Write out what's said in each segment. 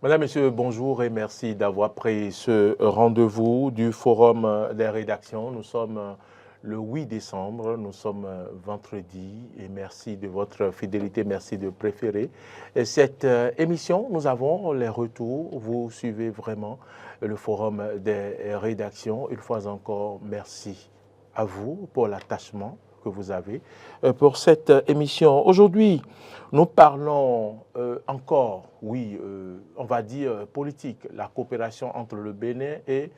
Madame, Monsieur, bonjour et merci d'avoir pris ce rendez-vous du Forum des rédactions. Nous sommes le 8 décembre, nous sommes vendredi et merci de votre fidélité, merci de préférer cette émission. Nous avons les retours, vous suivez vraiment le Forum des rédactions. Une fois encore, merci à vous pour l'attachement que vous avez pour cette émission. Aujourd'hui, nous parlons encore, oui, on va dire politique, la coopération entre le Bénin et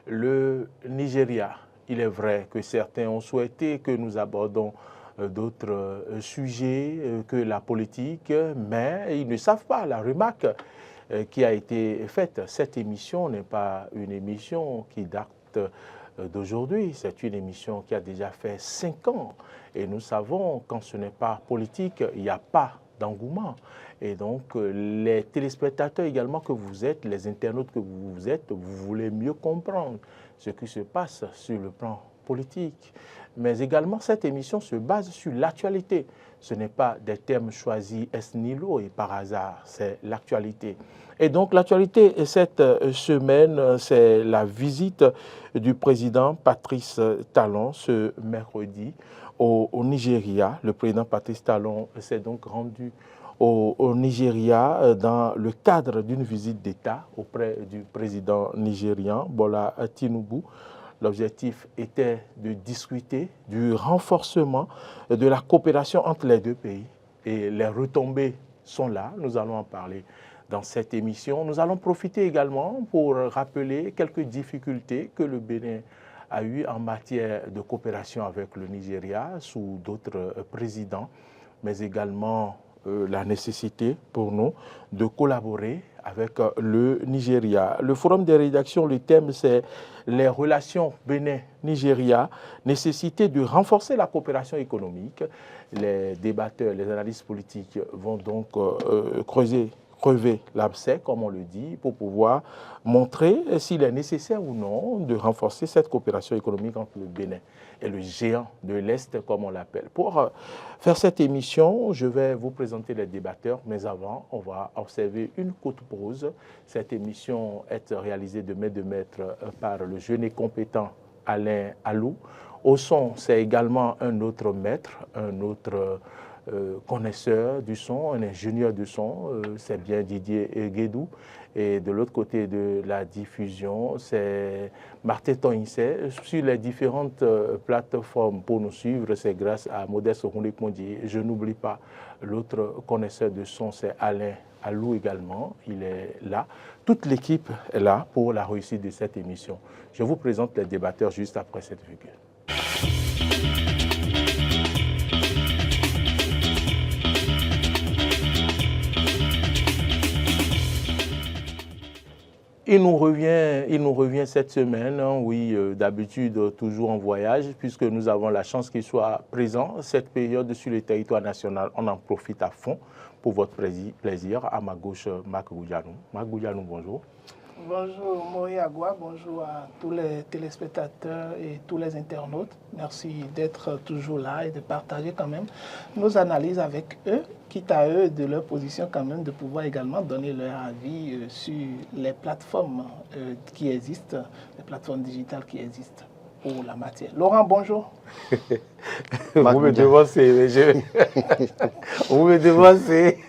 le Nigeria. Il est vrai que certains ont souhaité que nous abordons d'autres sujets que la politique, mais ils ne savent pas la remarque qui a été faite. Cette émission n'est pas une émission qui date d'aujourd'hui, c'est une émission qui a déjà fait 5 ans. Et nous savons, quand ce n'est pas politique, il n'y a pas d'engouement. Et donc, les téléspectateurs également que vous êtes, les internautes que vous êtes, vous voulez mieux comprendre ce qui se passe sur le plan politique. Mais également, cette émission se base sur l'actualité. Ce n'est pas des termes choisis ex nihilo et par hasard, c'est l'actualité. Et donc, l'actualité cette semaine, c'est la visite du président Patrice Talon ce mercredi au Nigeria. Le président Patrice Talon s'est donc rendu au Nigeria dans le cadre d'une visite d'État auprès du président nigérian Bola Tinubu. L'objectif était de discuter du renforcement de la coopération entre les deux pays. Et les retombées sont là, nous allons en parler dans cette émission. Nous allons profiter également pour rappeler quelques difficultés que le Bénin a eues en matière de coopération avec le Nigeria sous d'autres présidents, mais également la nécessité pour nous de collaborer avec le Nigeria. Le forum des rédactions, le thème c'est les relations Bénin-Nigeria, nécessité de renforcer la coopération économique. Les débatteurs, les analystes politiques vont donc crever l'abcès, comme on le dit, pour pouvoir montrer s'il est nécessaire ou non de renforcer cette coopération économique entre le Bénin et le géant de l'Est, comme on l'appelle. Pour faire cette émission, je vais vous présenter les débatteurs, mais avant, on va observer une courte pause. Cette émission est réalisée de main de maître par le jeune et compétent Alain Alou. Au son, c'est également un autre maître, un autre connaisseur du son, un ingénieur du son, c'est bien Didier Guédou. Et de l'autre côté de la diffusion, c'est Martin Toinsé. Sur les différentes plateformes pour nous suivre, c'est grâce à Modeste Rounik-Mondier. Je n'oublie pas l'autre connaisseur de son, c'est Alain Alou également. Il est là. Toute l'équipe est là pour la réussite de cette émission. Je vous présente les débatteurs juste après cette virgule. Il nous revient cette semaine, hein, oui, d'habitude toujours en voyage, puisque nous avons la chance qu'il soit présent cette période sur le territoire national. On en profite à fond pour votre plaisir. À ma gauche, Marc Goudjanou. Marc Goudjanou, bonjour. Bonjour Moïse Agua, bonjour à tous les téléspectateurs et tous les internautes. Merci d'être toujours là et de partager quand même nos analyses avec eux, quitte à eux de leur position quand même de pouvoir également donner leur avis sur les plateformes qui existent, les plateformes digitales qui existent pour la matière. Laurent, bonjour. Vous me devancez, vous me devancez.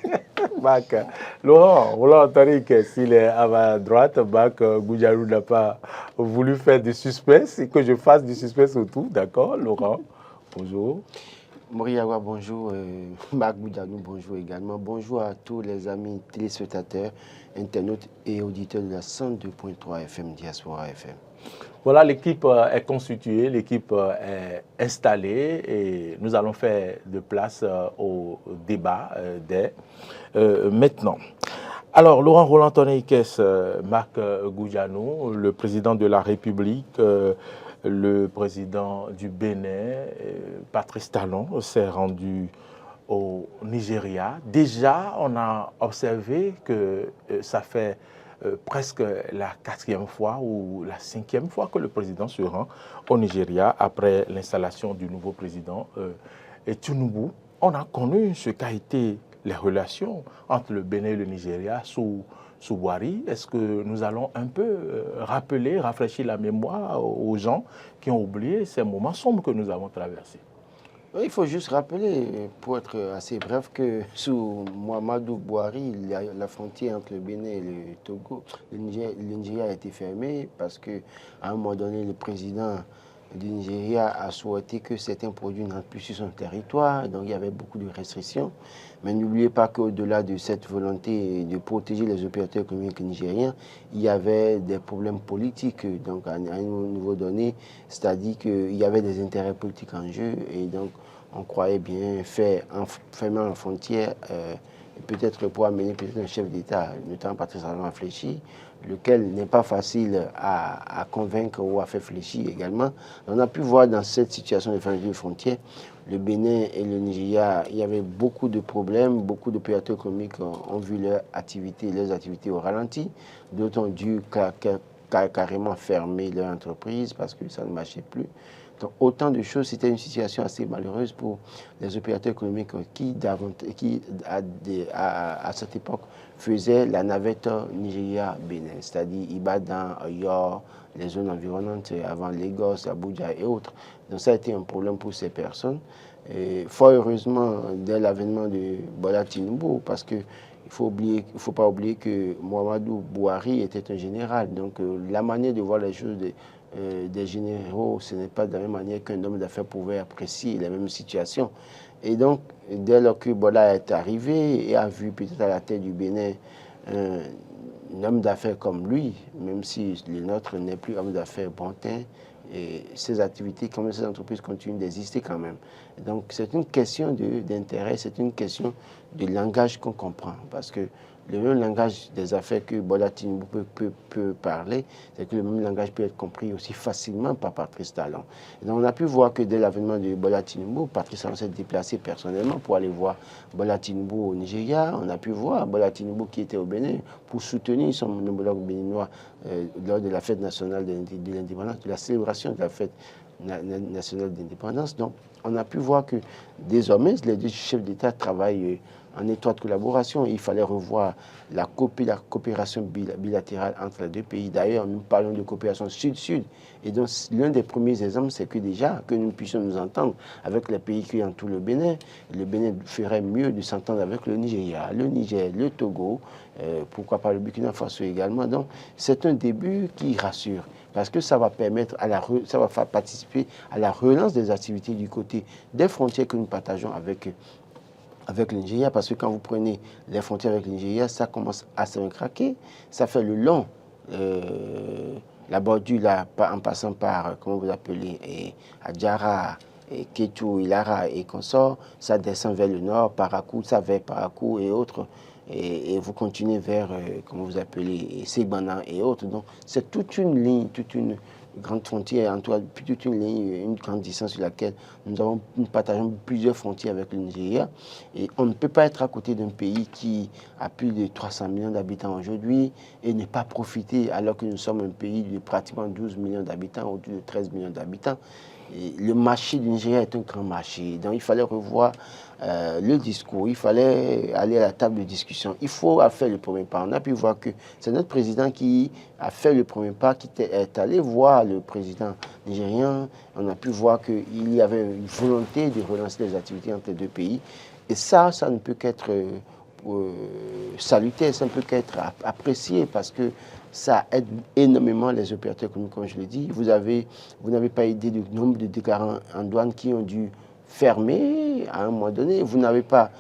Bac. Laurent, vous l'avez entendu que s'il est à ma droite, Bac Goudjanou n'a pas voulu faire du suspense et que je fasse du suspense autour, d'accord? Laurent, bonjour. Moriawa, bonjour. Bac Goudjanou, bonjour également. Bonjour à tous les amis téléspectateurs, internautes et auditeurs de la 102.3 FM Diaspora FM. Voilà, l'équipe est constituée, l'équipe est installée et nous allons faire de place au débat dès maintenant. Alors, Laurent Roland-Tonneikes, Marc Goudjanou, le président de la République, le président du Bénin, Patrice Talon, s'est rendu au Nigeria. Déjà, on a observé que ça fait presque la 4e fois ou la 5e fois que le président se rend au Nigeria après l'installation du nouveau président Tinubu. On a connu ce qu'a été les relations entre le Bénin et le Nigeria sous sous Boiry. Est-ce que nous allons un peu rappeler, rafraîchir la mémoire aux gens qui ont oublié ces moments sombres que nous avons traversés? Il faut juste rappeler, pour être assez bref, que sous Mouhamadou Boiry, la frontière entre le Bénin et le Togo, le Nigeria a été fermée parce qu'à un moment donné, le président du Nigeria a souhaité que certains produits n'entrent plus sur son territoire, donc il y avait beaucoup de restrictions. Mais n'oubliez pas qu'au-delà de cette volonté de protéger les opérateurs économiques nigériens, il y avait des problèmes politiques, donc à un niveau donné, c'est-à-dire qu'il y avait des intérêts politiques en jeu, et donc on croyait bien fermer la frontière, peut-être pour amener peut-être un chef d'État, notamment Patrice Talon, à fléchir, lequel n'est pas facile à convaincre ou à faire fléchir également. On a pu voir dans cette situation de fermeture de frontières, le Bénin et le Nigeria, il y avait beaucoup de problèmes, beaucoup d'opérateurs économiques ont vu leurs activités au ralenti, d'autres ont dû carrément fermer leur entreprise parce que ça ne marchait plus. Donc, autant de choses, c'était une situation assez malheureuse pour les opérateurs économiques qui à cette époque, faisaient la navette Nigeria-Bénin, c'est-à-dire Ibadan, Yor, les zones environnantes avant Lagos, Abuja et autres. Donc, ça a été un problème pour ces personnes. Et fort heureusement, dès l'avènement de Bola Tinubu, parce que il faut pas oublier que Mouhamadou Boiry était un général. Donc, la manière de voir les choses des généraux, ce n'est pas de la même manière qu'un homme d'affaires pouvait apprécier les mêmes situations. Et donc, dès lors que Bola est arrivé et a vu peut-être à la tête du Bénin un homme d'affaires comme lui, même si le nôtre n'est plus homme d'affaires bontin, et ces activités, comme ces entreprises continuent d'exister quand même. Donc, c'est une question d'intérêt, c'est une question de langage qu'on comprend. Parce que le même langage des affaires que Bola Tinubu peut parler, c'est que le même langage peut être compris aussi facilement par Patrice Talon. Et donc, on a pu voir que dès l'avènement de Bola Tinubu, Patrice Talon s'est déplacé personnellement pour aller voir Bola Tinubu au Nigeria. On a pu voir Bola Tinubu qui était au Bénin pour soutenir son homologue béninois lors de la fête nationale de l'indépendance, de la célébration de la fête nationale d'indépendance. Donc, on a pu voir que désormais, les deux chefs d'État travaillent en étroite collaboration. Il fallait revoir la coopération bilatérale entre les deux pays. D'ailleurs, nous parlons de coopération sud-sud. Et donc, l'un des premiers exemples, c'est que déjà, que nous puissions nous entendre avec les pays qui entourent le Bénin ferait mieux de s'entendre avec le Nigeria, le Niger, le Togo, pourquoi pas le Burkina Faso également. Donc, c'est un début qui rassure. Parce que ça va permettre, ça va faire participer à la relance des activités du côté des frontières que nous partageons avec le Nigeria, parce que quand vous prenez les frontières avec le Nigeria, ça commence à se craquer. Ça fait le long, la bordure là, en passant par, comment vous appelez, Adjara, et Kétou, Ilara et consorts, ça descend vers le nord, Parakou, ça vers Parakou et autres. Et vous continuez vers, comment vous appelez, Ségbana et autres. Donc, c'est toute une ligne, toute une grande frontière, en tout cas, toute une ligne, une grande distance sur laquelle nous partageons plusieurs frontières avec le Nigeria. Et on ne peut pas être à côté d'un pays qui a plus de 300 millions d'habitants aujourd'hui et ne pas profiter alors que nous sommes un pays de pratiquement 12 millions d'habitants, autour de 13 millions d'habitants. Et le marché du Nigeria est un grand marché. Donc, il fallait revoir le discours, il fallait aller à la table de discussion. Il faut faire le premier pas. On a pu voir que c'est notre président qui a fait le premier pas, qui est allé voir le président nigérien. On a pu voir qu'il y avait une volonté de relancer les activités entre les deux pays. Et ça ne peut qu'être salutaire, ça ne peut qu'être apprécié parce que ça aide énormément les opérateurs économiques, comme je l'ai dit. Vous n'avez pas idée du nombre de déclarants en douane qui ont dû fermer à un moment donné. Vous n'avez pas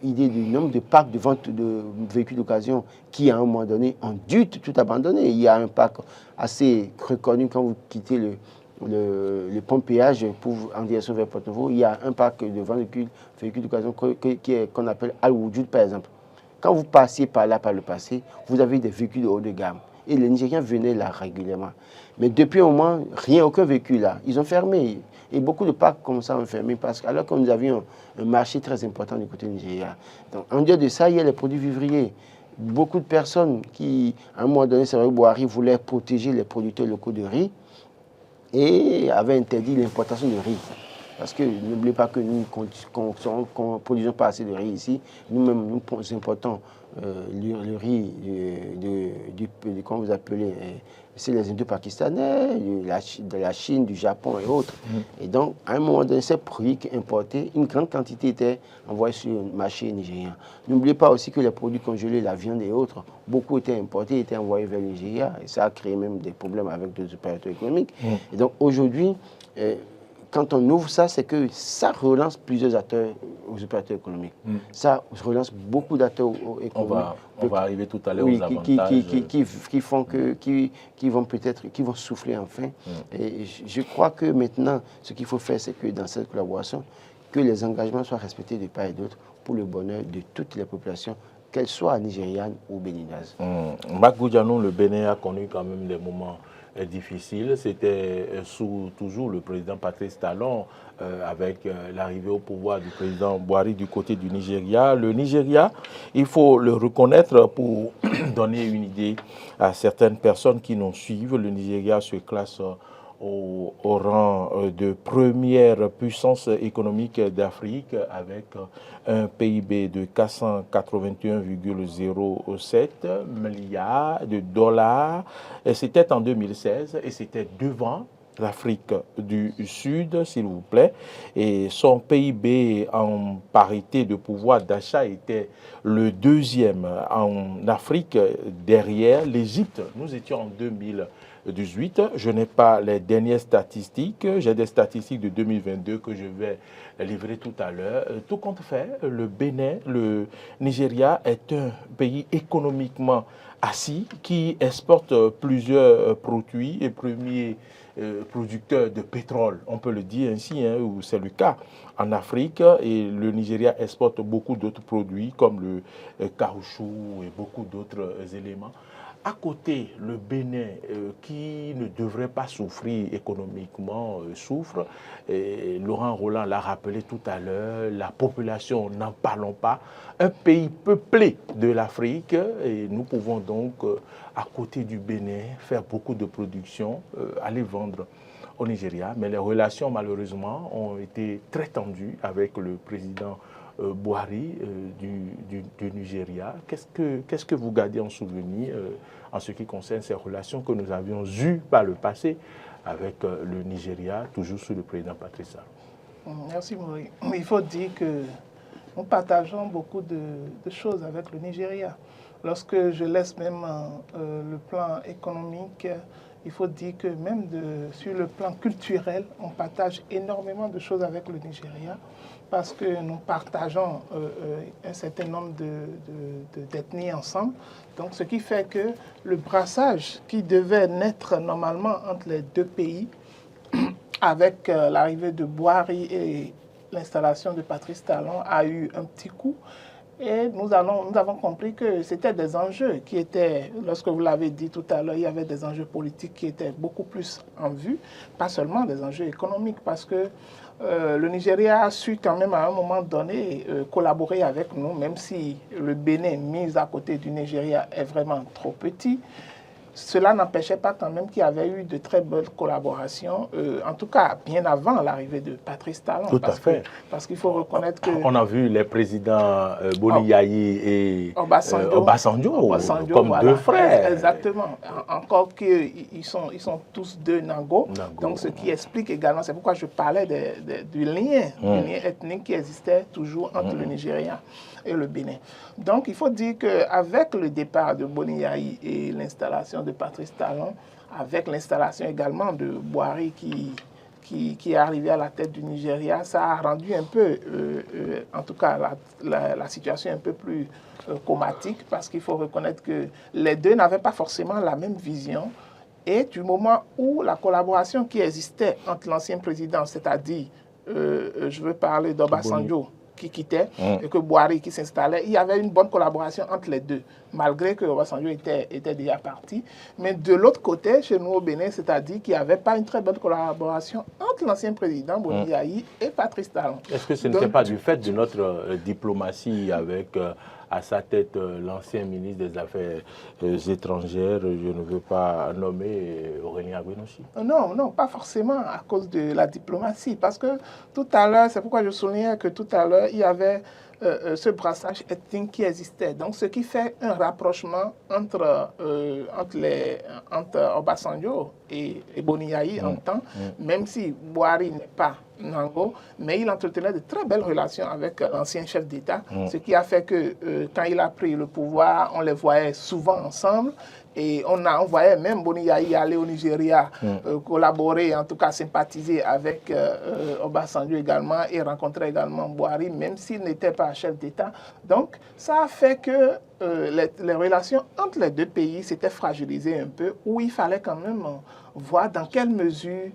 idée du nombre de parcs de vente de véhicules d'occasion qui, à un moment donné, ont dû tout abandonner. Il y a un parc assez reconnu quand vous quittez le pont péage en direction vers Porto-Novo. Il y a un parc de vente de véhicules d'occasion qu'on appelle Al-Wujud, par exemple. Quand vous passiez par là, par le passé, vous avez des véhicules de haut de gamme. Et les Nigériens venaient là régulièrement. Mais depuis un moment, aucun véhicule là. Ils ont fermé. Et beaucoup de parcs comme ça ont fermé parce alors que nous avions un marché très important du côté Nigeria. Donc, en dehors de ça, il y a les produits vivriers. Beaucoup de personnes qui, à un moment donné, c'est vrai, Boiry voulait protéger les producteurs locaux de riz et avait interdit l'importation de riz. Parce que n'oubliez pas que nous ne produisons pas assez de riz ici. Nous-mêmes, nous importons le riz comment vous appelez, c'est les Indo-Pakistanais, de la Chine, du Japon et autres. Et donc, à un moment donné, ces produits importés, une grande quantité était envoyée sur le marché nigérien. N'oubliez pas aussi que les produits congelés, la viande et autres, beaucoup étaient importés, étaient envoyés vers le Nigeria. Et ça a créé même des problèmes avec des opérateurs économiques. Et donc, aujourd'hui, quand on ouvre ça, c'est que ça relance plusieurs acteurs aux opérateurs économiques. Ça relance beaucoup d'acteurs économiques. On va arriver tout à l'heure aux avantages. Qui vont souffler enfin. Et je crois que maintenant, ce qu'il faut faire, c'est que dans cette collaboration, que les engagements soient respectés de part et d'autre pour le bonheur de toutes les populations, qu'elles soient nigérianes ou béninoises. Magoudianou, le Bénin a connu quand même des moments difficile. C'était sous toujours le président Patrice Talon, avec l'arrivée au pouvoir du président Buhari du côté du Nigeria. Le Nigeria, il faut le reconnaître pour donner une idée à certaines personnes qui nous suivent. Le Nigeria se classe au rang de première puissance économique d'Afrique avec un PIB de 481,07 milliards de dollars. C'était en 2016 et c'était devant l'Afrique du Sud, s'il vous plaît. Et son PIB en parité de pouvoir d'achat était le deuxième en Afrique derrière l'Égypte. Nous étions en 2018. Je n'ai pas les dernières statistiques. J'ai des statistiques de 2022 que je vais livrer tout à l'heure. Tout compte fait, le Bénin, le Nigeria est un pays économiquement assis qui exporte plusieurs produits et premier producteur de pétrole, on peut le dire ainsi, où c'est le cas en Afrique. Et le Nigeria exporte beaucoup d'autres produits comme le caoutchouc et beaucoup d'autres éléments. À côté, le Bénin, qui ne devrait pas souffrir économiquement, souffre. Et Laurent Roland l'a rappelé tout à l'heure, la population, n'en parlons pas. Un pays peuplé de l'Afrique, et nous pouvons donc, à côté du Bénin, faire beaucoup de production, aller vendre au Nigeria. Mais les relations, malheureusement, ont été très tendues avec le président Buhari du Nigeria. Qu'est-ce que vous gardez en souvenir en ce qui concerne ces relations que nous avions eues par le passé avec le Nigeria, toujours sous le président Patrice Talon? Merci Maurice. Il faut dire que nous partageons beaucoup de choses avec le Nigeria. Lorsque je laisse même le plan économique, il faut dire que même sur le plan culturel, on partage énormément de choses avec le Nigeria parce que nous partageons un certain nombre d'ethnies ensemble. Donc, ce qui fait que le brassage qui devait naître normalement entre les deux pays, avec l'arrivée de Buhari et l'installation de Patrice Talon, a eu un petit coup. Et nous avons compris que c'était des enjeux qui étaient, lorsque vous l'avez dit tout à l'heure, il y avait des enjeux politiques qui étaient beaucoup plus en vue, pas seulement des enjeux économiques, parce que le Nigeria a su quand même à un moment donné collaborer avec nous, même si le Bénin, mis à côté du Nigeria, est vraiment trop petit. Cela n'empêchait pas quand même qu'il y avait eu de très bonnes collaborations, en tout cas bien avant l'arrivée de Patrice Talon. Tout à fait. Parce qu'il faut reconnaître que... On a vu les présidents Boni Yayi et Obasanjo comme voilà, deux frères. Exactement. Encore qu'ils sont tous deux Nango. Donc ce qui explique également, c'est pourquoi je parlais du lien ethnique qui existait toujours entre le Nigeria et le Bénin. Donc il faut dire qu'avec le départ de Boni Yayi et l'installation de Patrice Talon, avec l'installation également de Buhari qui est arrivé à la tête du Nigeria, ça a rendu un peu, en tout cas la situation un peu plus chromatique, parce qu'il faut reconnaître que les deux n'avaient pas forcément la même vision. Et du moment où la collaboration qui existait entre l'ancien président, c'est-à-dire, je veux parler d'Obasanjo, qui quittait et que Buhari qui s'installait, il y avait une bonne collaboration entre les deux, malgré que Obasanjo était déjà parti. Mais de l'autre côté, chez nous au Bénin, c'est-à-dire qu'il n'y avait pas une très bonne collaboration entre l'ancien président Boni Yayi et Patrice Talon. Est-ce que ce n'était pas du fait de notre diplomatie avec à sa tête l'ancien ministre des Affaires étrangères, je ne veux pas nommer Aurélien Agbenouchi. Non, non, pas forcément à cause de la diplomatie, parce que tout à l'heure, c'est pourquoi je soulignais que tout à l'heure, il y avait ce brassage ethnique qui existait. Donc, ce qui fait un rapprochement entre Obasanjo et Boniaï en temps, même si Boari n'est pas Nango, mais il entretenait de très belles relations avec l'ancien chef d'État, ce qui a fait que quand il a pris le pouvoir, on les voyait souvent ensemble. Et on voyait même Boniaï aller au Nigeria, collaborer, en tout cas sympathiser avec Obasanjo également et rencontrer également Boari, même s'il n'était pas chef d'État. Donc, ça a fait que les relations entre les deux pays s'étaient fragilisées un peu, où il fallait quand même voir dans quelle mesure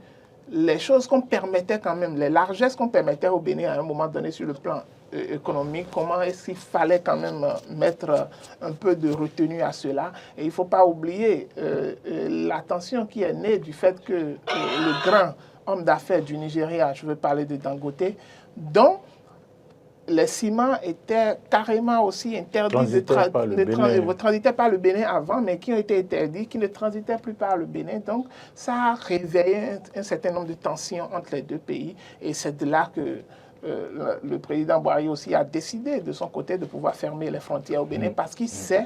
les choses qu'on permettait quand même, les largesses qu'on permettait au Bénin à un moment donné sur le plan économique, comment est-ce qu'il fallait quand même mettre un peu de retenue à cela. Et il ne faut pas oublier la tension qui est née du fait que le grand homme d'affaires du Nigeria, je veux parler de Dangote, dont les ciments étaient carrément aussi interdits ne transitaient pas le Bénin avant, mais qui ont été interdits, qui ne transitaient plus par le Bénin. Donc, ça a réveillé un certain nombre de tensions entre les deux pays. Et c'est de là que le président Boari aussi a décidé de son côté de pouvoir fermer les frontières au Bénin parce qu'il sait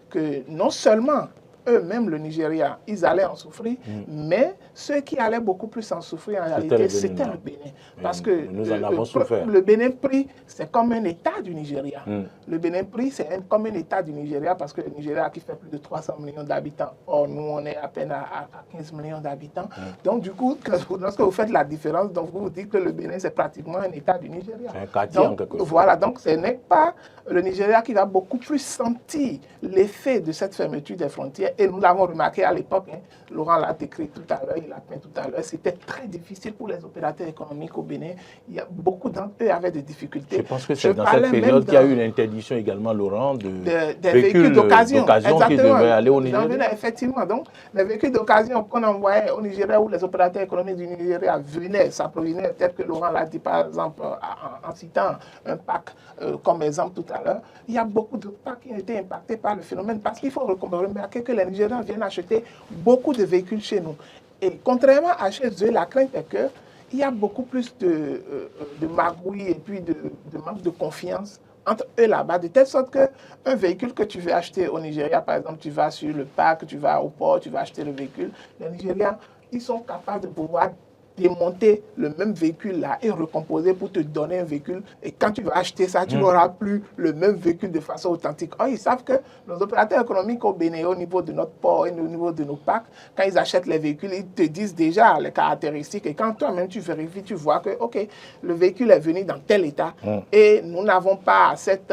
que non seulement eux-mêmes, le Nigeria, ils allaient en souffrir, mais ceux qui allaient beaucoup plus en souffrir en réalité, c'était le Bénin. Parce que nous en avons souffert. Le Bénin pris, c'est comme un État du Nigeria. Le Bénin pris, c'est comme un État du Nigeria parce que le Nigeria qui fait plus de 300 millions d'habitants, or nous on est à peine à 15 millions d'habitants. Donc du coup, lorsque vous faites la différence, donc vous dites que le Bénin c'est pratiquement un État du Nigeria. C'est un quartier en quelque sorte. Voilà, donc ce n'est pas le Nigeria qui va beaucoup plus sentir l'effet de cette fermeture des frontières. Et nous l'avons remarqué à l'époque, Laurent l'a décrit tout à l'heure, il l'a peint tout à l'heure, c'était très difficile pour les opérateurs économiques au Bénin. Il y a beaucoup d'entre eux avaient des difficultés. Je pense que c'est dans cette période qu'il y a eu l'interdiction également, Laurent, des véhicules d'occasion qui devaient aller au Nigeria. Effectivement, donc les véhicules d'occasion qu'on envoyait au Nigeria où les opérateurs économiques du Nigeria venaient, s'approvisionnaient, peut-être que Laurent l'a dit par exemple en citant un pack comme exemple tout à l'heure, il y a beaucoup de packs qui ont été impactés par le phénomène parce qu'il faut remarquer que les Nigériens viennent acheter beaucoup de véhicules chez nous. Et contrairement à chez eux, la crainte est qu'il y a beaucoup plus de magouilles et puis de manque de confiance entre eux là-bas, de telle sorte qu'un véhicule que tu veux acheter au Nigeria, par exemple, tu vas sur le parc, tu vas au port, tu vas acheter le véhicule, les Nigériens, ils sont capables de pouvoir démonter le même véhicule là et recomposer pour te donner un véhicule. Et quand tu vas acheter ça, tu n'auras plus le même véhicule de façon authentique. Or, ils savent que nos opérateurs économiques au Bénin, au niveau de notre port et au niveau de nos parcs, quand ils achètent les véhicules, ils te disent déjà les caractéristiques. Et quand toi-même tu vérifies, tu vois que, OK, le véhicule est venu dans tel état et nous n'avons pas cette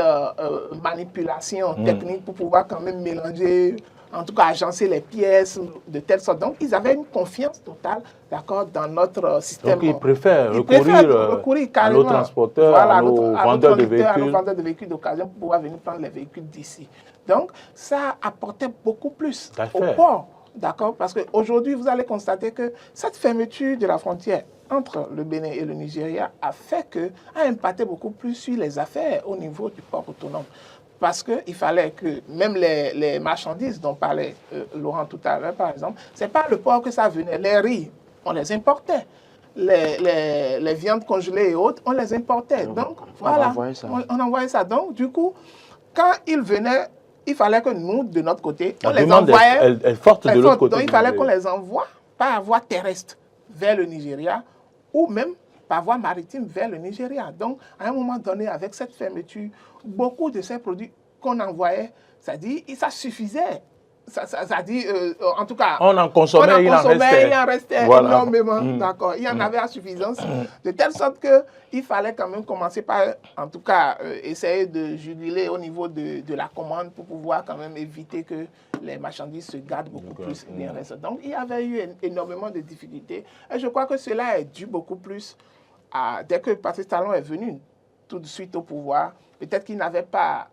manipulation technique pour pouvoir quand même mélanger, en tout cas agencer les pièces de telle sorte. Donc, ils avaient une confiance totale, d'accord, dans notre système. Donc, ils préfèrent recourir à nos transporteurs, voilà, à nos vendeurs de véhicules. À nos vendeurs de véhicules d'occasion pour pouvoir venir prendre les véhicules d'ici. Donc, ça apportait beaucoup plus au port, d'accord, parce qu'aujourd'hui, vous allez constater que cette fermeture de la frontière entre le Bénin et le Nigeria a impacté beaucoup plus sur les affaires au niveau du port autonome. Parce qu'il fallait que même les marchandises dont parlait Laurent tout à l'heure, par exemple, ce n'est pas le port que ça venait. Les riz, on les importait. Les viandes congelées et autres, on les importait. Donc, voilà, on envoyait ça. Donc, du coup, quand ils venaient, il fallait que nous, de notre côté, on les envoyait. Elle forte de l'autre côté. Donc, il fallait qu'on les envoie par voie terrestre vers le Nigeria ou même par voie maritime vers le Nigeria. Donc, à un moment donné, avec cette fermeture, beaucoup de ces produits qu'on envoyait, ça suffisait. En tout cas, on en consommait, il en restait énormément. D'accord. Il y en avait à suffisance. De telle sorte qu'il fallait quand même commencer par, en tout cas, essayer de juguler au niveau de la commande pour pouvoir quand même éviter que les marchandises se gardent beaucoup plus. Donc, il y avait eu énormément de difficultés. Et je crois que cela est dû beaucoup plus dès que Patrice Talon est venu tout de suite au pouvoir, peut-être qu'il n'avait pas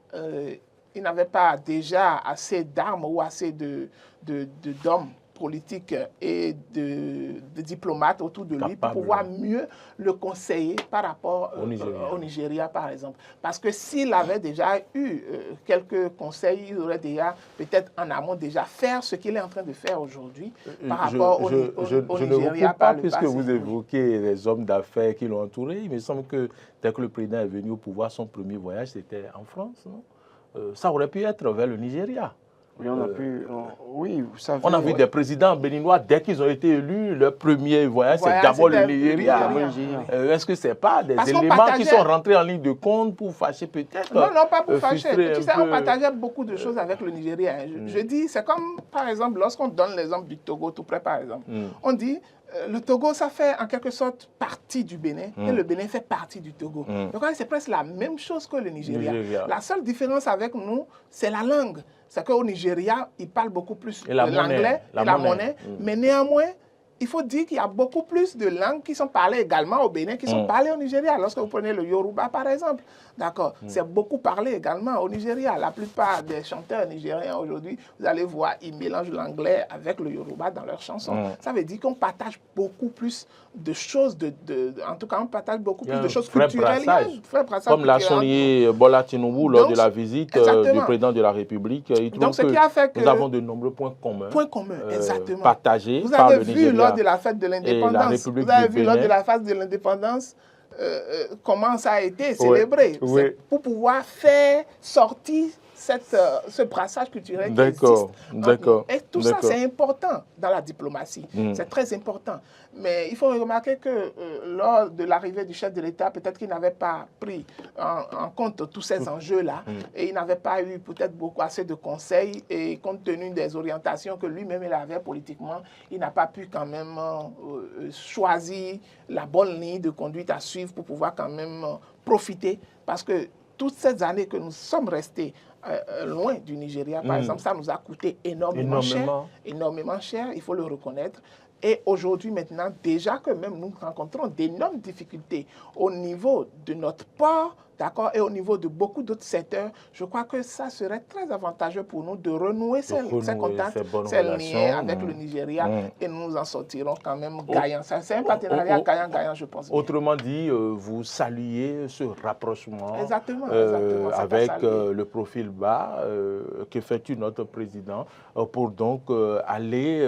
déjà assez d'armes ou assez d'hommes politiques et de diplomates autour de lui pour pouvoir mieux le conseiller par rapport au Nigeria, par exemple. Parce que s'il avait déjà eu quelques conseils, il aurait déjà, peut-être en amont, déjà faire ce qu'il est en train de faire aujourd'hui par rapport au Nigeria. Je ne recoupe pas, puisque vous évoquez les hommes d'affaires qui l'ont entouré. Il me semble que dès que le président est venu au pouvoir, son premier voyage, c'était en France, non? Ça aurait pu être vers le Nigeria. Oui, oui, vous savez. On a vu des présidents béninois, dès qu'ils ont été élus, leur premier voyage, c'est d'abord le Nigeria. Est-ce que ce n'est pas des éléments qui sont rentrés en ligne de compte pour fâcher peut-être? Non, non, pas pour fâcher. Tu sais, on partageait beaucoup de choses avec le Nigeria. Je dis, c'est comme, par exemple, lorsqu'on donne l'exemple du Togo, tout près, par exemple. On dit, le Togo, ça fait en quelque sorte partie du Bénin et le Bénin fait partie du Togo. Donc, c'est presque la même chose que le Nigeria. La seule différence avec nous, c'est la langue. C'est qu'au Nigeria, ils parlent beaucoup plus l'anglais et la monnaie. Mais néanmoins, il faut dire qu'il y a beaucoup plus de langues qui sont parlées également au Bénin, qui sont parlées au Nigeria. Lorsque vous prenez le Yoruba, par exemple, d'accord, c'est beaucoup parlé également au Nigeria. La plupart des chanteurs nigériens aujourd'hui, vous allez voir, ils mélangent l'anglais avec le Yoruba dans leurs chansons. Ça veut dire qu'on partage beaucoup plus de choses, en tout cas, on partage beaucoup plus de choses culturelles. Comme l'a souligné Bola Tinubu lors de la visite du président de la République. Il trouve que nous avons de nombreux points communs. Exactement. Partagés par le Nigeria. De la fête de l'indépendance. Vous avez vu lors de la fête de l'indépendance comment ça a été célébré. Pour pouvoir faire sortir ce brassage culturel qui existe. Et tout ça, c'est important dans la diplomatie. C'est très important. Mais il faut remarquer que lors de l'arrivée du chef de l'État, peut-être qu'il n'avait pas pris en compte tous ces enjeux-là et il n'avait pas eu peut-être assez de conseils et compte tenu des orientations que lui-même il avait politiquement, il n'a pas pu quand même choisir la bonne ligne de conduite à suivre pour pouvoir quand même profiter. Parce que toutes ces années que nous sommes restés loin du Nigeria, par exemple, ça nous a coûté énormément cher, il faut le reconnaître. Et aujourd'hui, maintenant, déjà que même nous rencontrons d'énormes difficultés au niveau de notre port, d'accord, et au niveau de beaucoup d'autres secteurs, je crois que ça serait très avantageux pour nous de renouer ces contacts, ces liens avec le Nigeria, et nous en sortirons quand même gagnants. C'est un partenariat gagnant-gagnant, je pense. Autrement dit, vous saluez ce rapprochement avec le profil bas qu'effectue notre président pour donc aller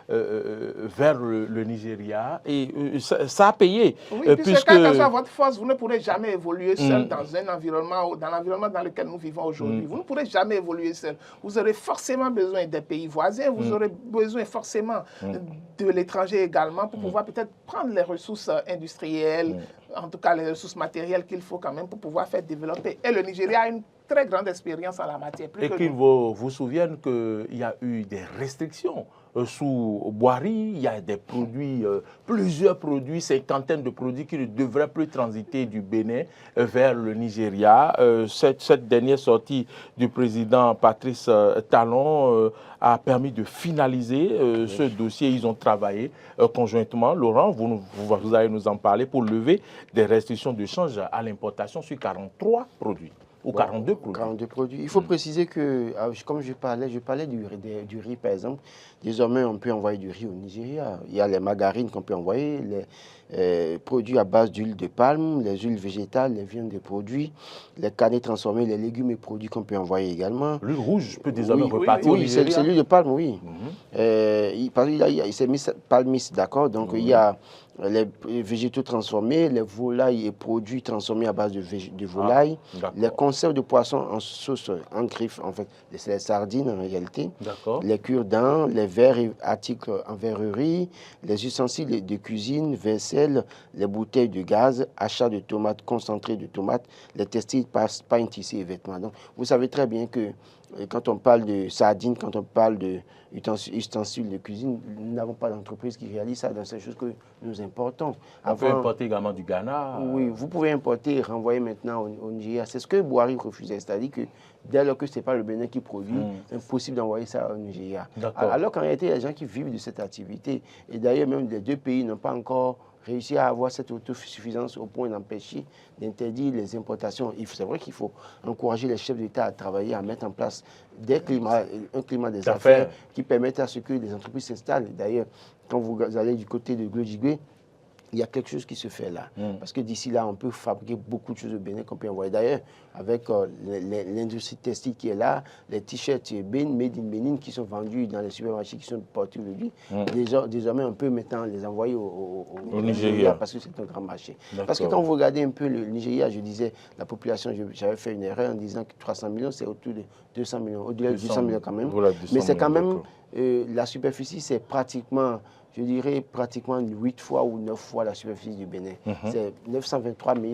vers le Nigeria. Et ça a payé. Oui, puisque quelle que soit votre force, vous ne pourrez jamais évoluer seul dans un environnement, dans l'environnement dans lequel nous vivons aujourd'hui. Vous ne pourrez jamais évoluer seul. Vous aurez forcément besoin des pays voisins, vous aurez besoin forcément de l'étranger également pour pouvoir peut-être prendre les ressources industrielles, en tout cas les ressources matérielles qu'il faut quand même pour pouvoir faire développer. Et le Nigeria a une très grande expérience en la matière. Et qu'il vous souvienne qu'il y a eu des restrictions. Sous Boari, il y a des produits, plusieurs produits, cinquantaines de produits qui ne devraient plus transiter du Bénin vers le Nigeria. Cette dernière sortie du président Patrice Talon a permis de finaliser ce dossier. Ils ont travaillé conjointement. Laurent, vous allez nous en parler pour lever des restrictions de change à l'importation sur 43 produits. Ou 42 produits. 42 produits. Il faut préciser que, comme je parlais du riz, par exemple. Désormais, on peut envoyer du riz au Nigeria. Il y a les margarines qu'on peut envoyer, les produits à base d'huile de palme, les huiles végétales, les viandes de produits, les carnets transformés, les légumes et produits qu'on peut envoyer également. L'huile rouge peut désormais repartir au Nigeria. Oui, c'est l'huile de palme, oui. Il s'est mis palmiste, d'accord. Donc, il y a les végétaux transformés, les volailles et produits transformés à base de volaille, les conserves de poissons en sauce en griffe, en fait, c'est les sardines en réalité, les cure-dents, les verres et articles en verrerie, les ustensiles de cuisine, vaisselle, les bouteilles de gaz, achat de tomates, concentré de tomates, les textiles, pain tissé et vêtements. Donc, vous savez très bien que quand on parle de sardines, quand on parle d'ustensiles de cuisine, nous n'avons pas d'entreprise qui réalise ça dans ces choses que nous importons. On peut importer également du Ghana. Oui, vous pouvez importer et renvoyer maintenant au Nigeria. C'est ce que Boari refusait, c'est-à-dire que dès lors que ce n'est pas le Bénin qui produit, c'est impossible d'envoyer ça au Nigeria. Alors qu'en réalité, il y a des gens qui vivent de cette activité. Et d'ailleurs, même les deux pays n'ont pas encore réussir à avoir cette autosuffisance au point d'empêcher, d'interdire les importations. C'est vrai qu'il faut encourager les chefs d'État à travailler, à mettre en place un climat des affaires qui permette à ce que les entreprises s'installent. D'ailleurs, quand vous allez du côté de Glodjigwe, il y a quelque chose qui se fait là. Parce que d'ici là, on peut fabriquer beaucoup de choses au Bénin qu'on peut envoyer. D'ailleurs, avec l'industrie textile qui est là, les t-shirts Made in Benin qui sont vendus dans les supermarchés, qui sont portés aujourd'hui, désormais, on peut maintenant les envoyer au Nigeria parce que c'est un grand marché. Parce que quand vous regardez un peu le Nigeria, je disais, la population, j'avais fait une erreur en disant que 300 millions, c'est autour de 200 millions, au-delà de 200 millions quand même. Voilà, mais c'est quand même, la superficie, c'est pratiquement... Je dirais pratiquement 8 fois ou 9 fois la superficie du Bénin. C'est 923 000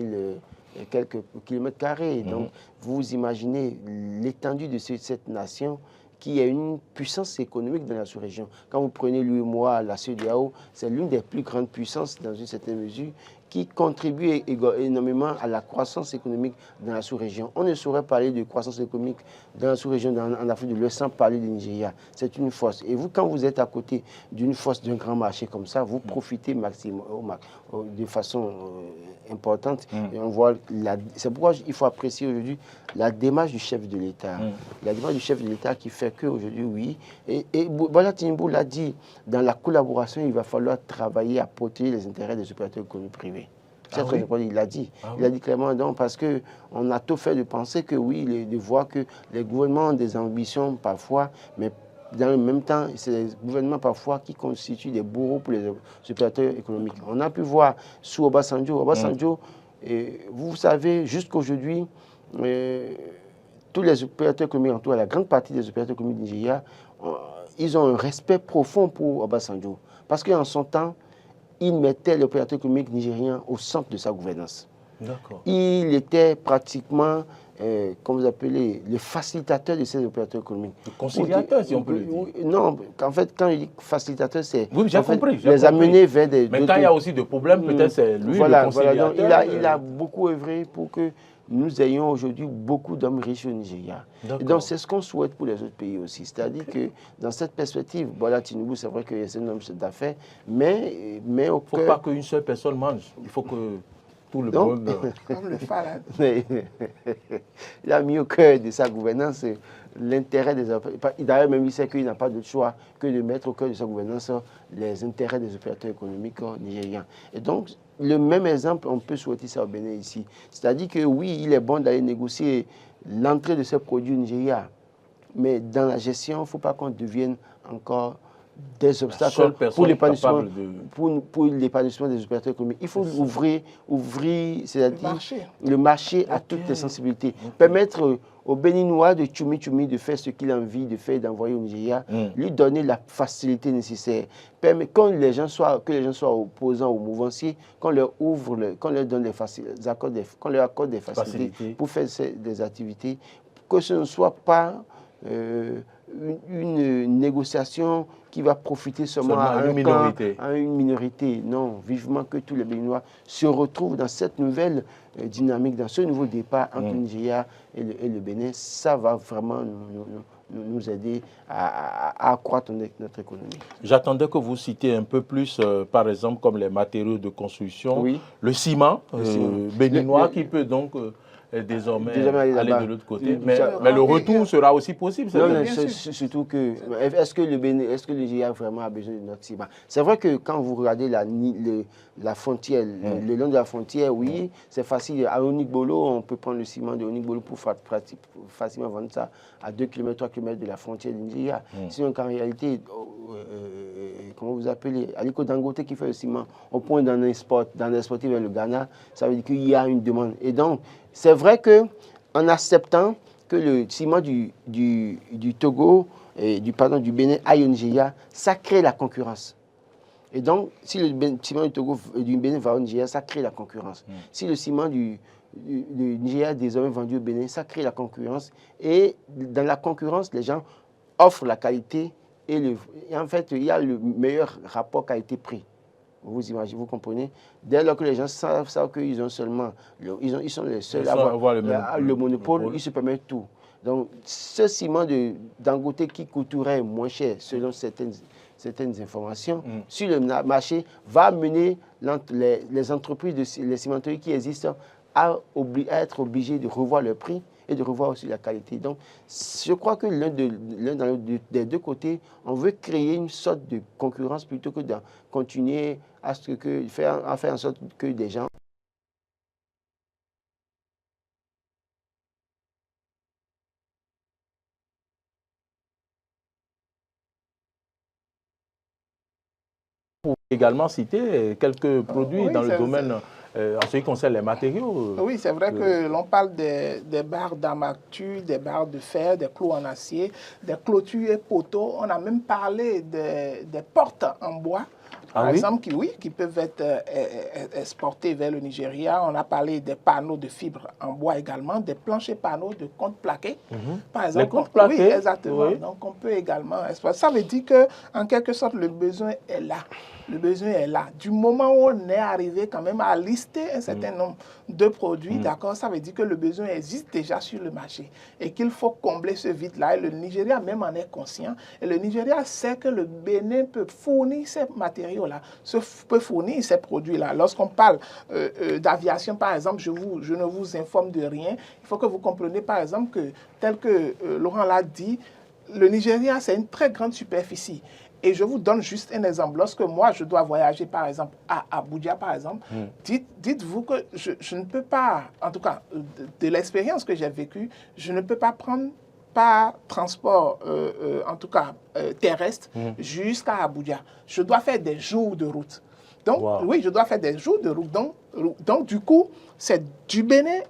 et quelques kilomètres carrés. Donc, vous imaginez l'étendue de cette nation qui a une puissance économique dans la sous-région. Quand vous prenez l'UEMOA, la CEDEAO, c'est l'une des plus grandes puissances dans une certaine mesure qui contribue énormément à la croissance économique dans la sous-région. On ne saurait parler de croissance économique dans la sous-région, en Afrique de l'Ouest, sans parler du Nigeria. C'est une force. Et vous, quand vous êtes à côté d'une force, d'un grand marché comme ça, vous profitez de façon importante. Et on voit c'est pourquoi il faut apprécier aujourd'hui la démarche du chef de l'État. La démarche du chef de l'État qui fait qu'aujourd'hui, oui. Et Bola Tinubu l'a dit, dans la collaboration, il va falloir travailler à protéger les intérêts des opérateurs économiques privés. Il l'a dit. Il a dit clairement, donc, parce qu'on a tout fait de penser que oui, de voir que les gouvernements ont des ambitions parfois, mais dans le même temps, c'est les gouvernements parfois qui constituent des bourreaux pour les opérateurs économiques. On a pu voir sous Obasanjo. Obasanjo, vous savez, jusqu'aujourd'hui, tous les opérateurs économiques, en tout cas la grande partie des opérateurs économiques du Nigeria, ils ont un respect profond pour Obasanjo. Parce qu'en son temps, il mettait l'opérateur économique nigérien au centre de sa gouvernance. Il était pratiquement, comme vous appelez, le facilitateur de ces opérateurs économiques. Le conciliateur, si on peut le dire. Non, en fait, quand je dis facilitateur, c'est les amener vers des... Mais quand il y a aussi des problèmes, peut-être c'est lui le conciliateur. Donc il a beaucoup œuvré pour que nous ayons aujourd'hui beaucoup d'hommes riches au Nigeria. Et donc, c'est ce qu'on souhaite pour les autres pays aussi. C'est-à-dire que, dans cette perspective, Bola Tinubu, c'est vrai que c'est un homme d'affaires, mais au Il ne faut pas qu'une seule personne mange. Il faut que tout le monde... Comme le phare. Il a mis au cœur de sa gouvernance l'intérêt des opérateurs. D'ailleurs, même il sait qu'il n'a pas de choix que de mettre au cœur de sa gouvernance les intérêts des opérateurs économiques nigériens. Et donc, le même exemple, on peut souhaiter ça au Bénin ici. C'est-à-dire que oui, il est bon d'aller négocier l'entrée de ces produits au Nigeria, mais dans la gestion, il ne faut pas qu'on devienne encore des obstacles pour l'épanouissement des opérateurs économiques. Il faut ouvrir c'est-à-dire le marché à toutes les sensibilités. Permettre au Béninois de Tchoumi de faire ce qu'il a envie de faire, d'envoyer au Nigeria, lui donner la facilité nécessaire. Quand les gens soient opposants aux mouvanciers, qu'on leur donne qu'on leur accorde des facilités pour faire des activités, que ce ne soit pas une négociation qui va profiter seulement à une minorité. Non, vivement que tous les Béninois se retrouvent dans cette nouvelle dynamique, dans ce nouveau départ entre le Nigeria et le Bénin. Ça va vraiment nous aider à accroître notre économie. J'attendais que vous citiez un peu plus, par exemple, comme les matériaux de construction, le ciment béninois qui peut donc... désormais aller de l'autre côté. Mais le retour sera aussi possible. Surtout que, est-ce que le Nigeria vraiment a besoin de notre ciment? C'est vrai que quand vous regardez la frontière, le long de la frontière, oui, c'est facile. À Onigbolo, on peut prendre le ciment de Onigbolo pour facilement vendre ça à 2 km, 3 km de la frontière du Nigeria. Sinon, qu'en réalité, comment vous appelez, Aliko Dangote qui fait le ciment, au point d'en exporter vers le Ghana, ça veut dire qu'il y a une demande. Et donc, c'est vrai qu'en acceptant que le ciment du Togo, du Bénin aille au Nigeria, ça crée la concurrence. Et donc, si le ciment du Togo, du Bénin va au Nigeria, ça crée la concurrence. Si le ciment du Nigeria est désormais vendu au Bénin, ça crée la concurrence. Et dans la concurrence, les gens offrent la qualité et en fait, il y a le meilleur rapport qualité-prix. Vous imaginez, vous comprenez? Dès lors que les gens savent qu'ils ont seulement, ils sont les seuls à avoir le monopole, ils se permettent tout. Donc, ce ciment de Dangote qui coûterait moins cher, selon certaines certaines informations sur le marché va amener les entreprises, les cimenteries qui existent à être obligées de revoir le prix et de revoir aussi la qualité. Donc, je crois que des deux côtés, on veut créer une sorte de concurrence plutôt que de continuer à faire en sorte que des gens Pour également citer quelques produits dans le domaine, en ce qui concerne les matériaux. Oui, c'est vrai que l'on parle des barres d'armature, des barres de fer, des clous en acier, des clôtures et poteaux. On a même parlé des portes en bois, par exemple, qui peuvent être exportées vers le Nigeria. On a parlé des panneaux de fibres en bois également, des planchers panneaux de contreplaqué. Par exemple, les contreplaqués, oui, exactement. Oui. Donc, on peut également exporter. Ça veut dire qu'en quelque sorte, le besoin est là. Le besoin est là. Du moment où on est arrivé quand même à lister un certain nombre de produits, d'accord, ça veut dire que le besoin existe déjà sur le marché et qu'il faut combler ce vide-là. Et le Nigeria même en est conscient. Et le Nigeria sait que le Bénin peut fournir ces matériaux-là, peut fournir ces produits-là. Lorsqu'on parle d'aviation, par exemple, je ne vous informe de rien. Il faut que vous compreniez, par exemple, que tel que Laurent l'a dit, le Nigeria, c'est une très grande superficie. Et je vous donne juste un exemple. Lorsque moi, je dois voyager, par exemple, à Abuja, par exemple, dites-vous que je ne peux pas, en tout cas, de l'expérience que j'ai vécue, je ne peux pas prendre par transport, en tout cas, terrestre, jusqu'à Abuja. Je dois faire des jours de route. Donc, oui, je dois faire des jours de route. Donc du coup, c'est du Bénin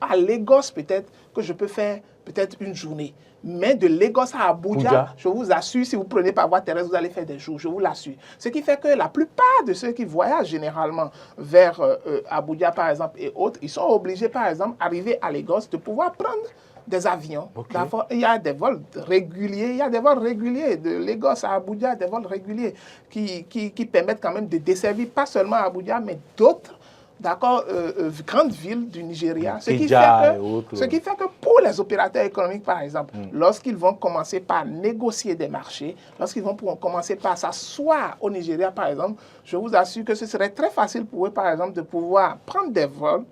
à Lagos, peut-être, que je peux faire peut-être une journée. Mais de Lagos à Abuja, je vous assure, si vous prenez par voie terrestre, vous allez faire des jours, je vous l'assure. Ce qui fait que la plupart de ceux qui voyagent généralement vers Abuja, par exemple, et autres, ils sont obligés, par exemple, arriver à Lagos, de pouvoir prendre des avions. Il y a des vols réguliers, de Lagos à Abuja, des vols réguliers qui permettent quand même de desservir pas seulement Abuja, mais d'autres grandes villes du Nigeria. Ce qui fait que pour les opérateurs économiques, par exemple, lorsqu'ils vont commencer par négocier des marchés, lorsqu'ils vont commencer par s'asseoir au Nigeria, par exemple, je vous assure que ce serait très facile pour eux, par exemple, de pouvoir prendre des vols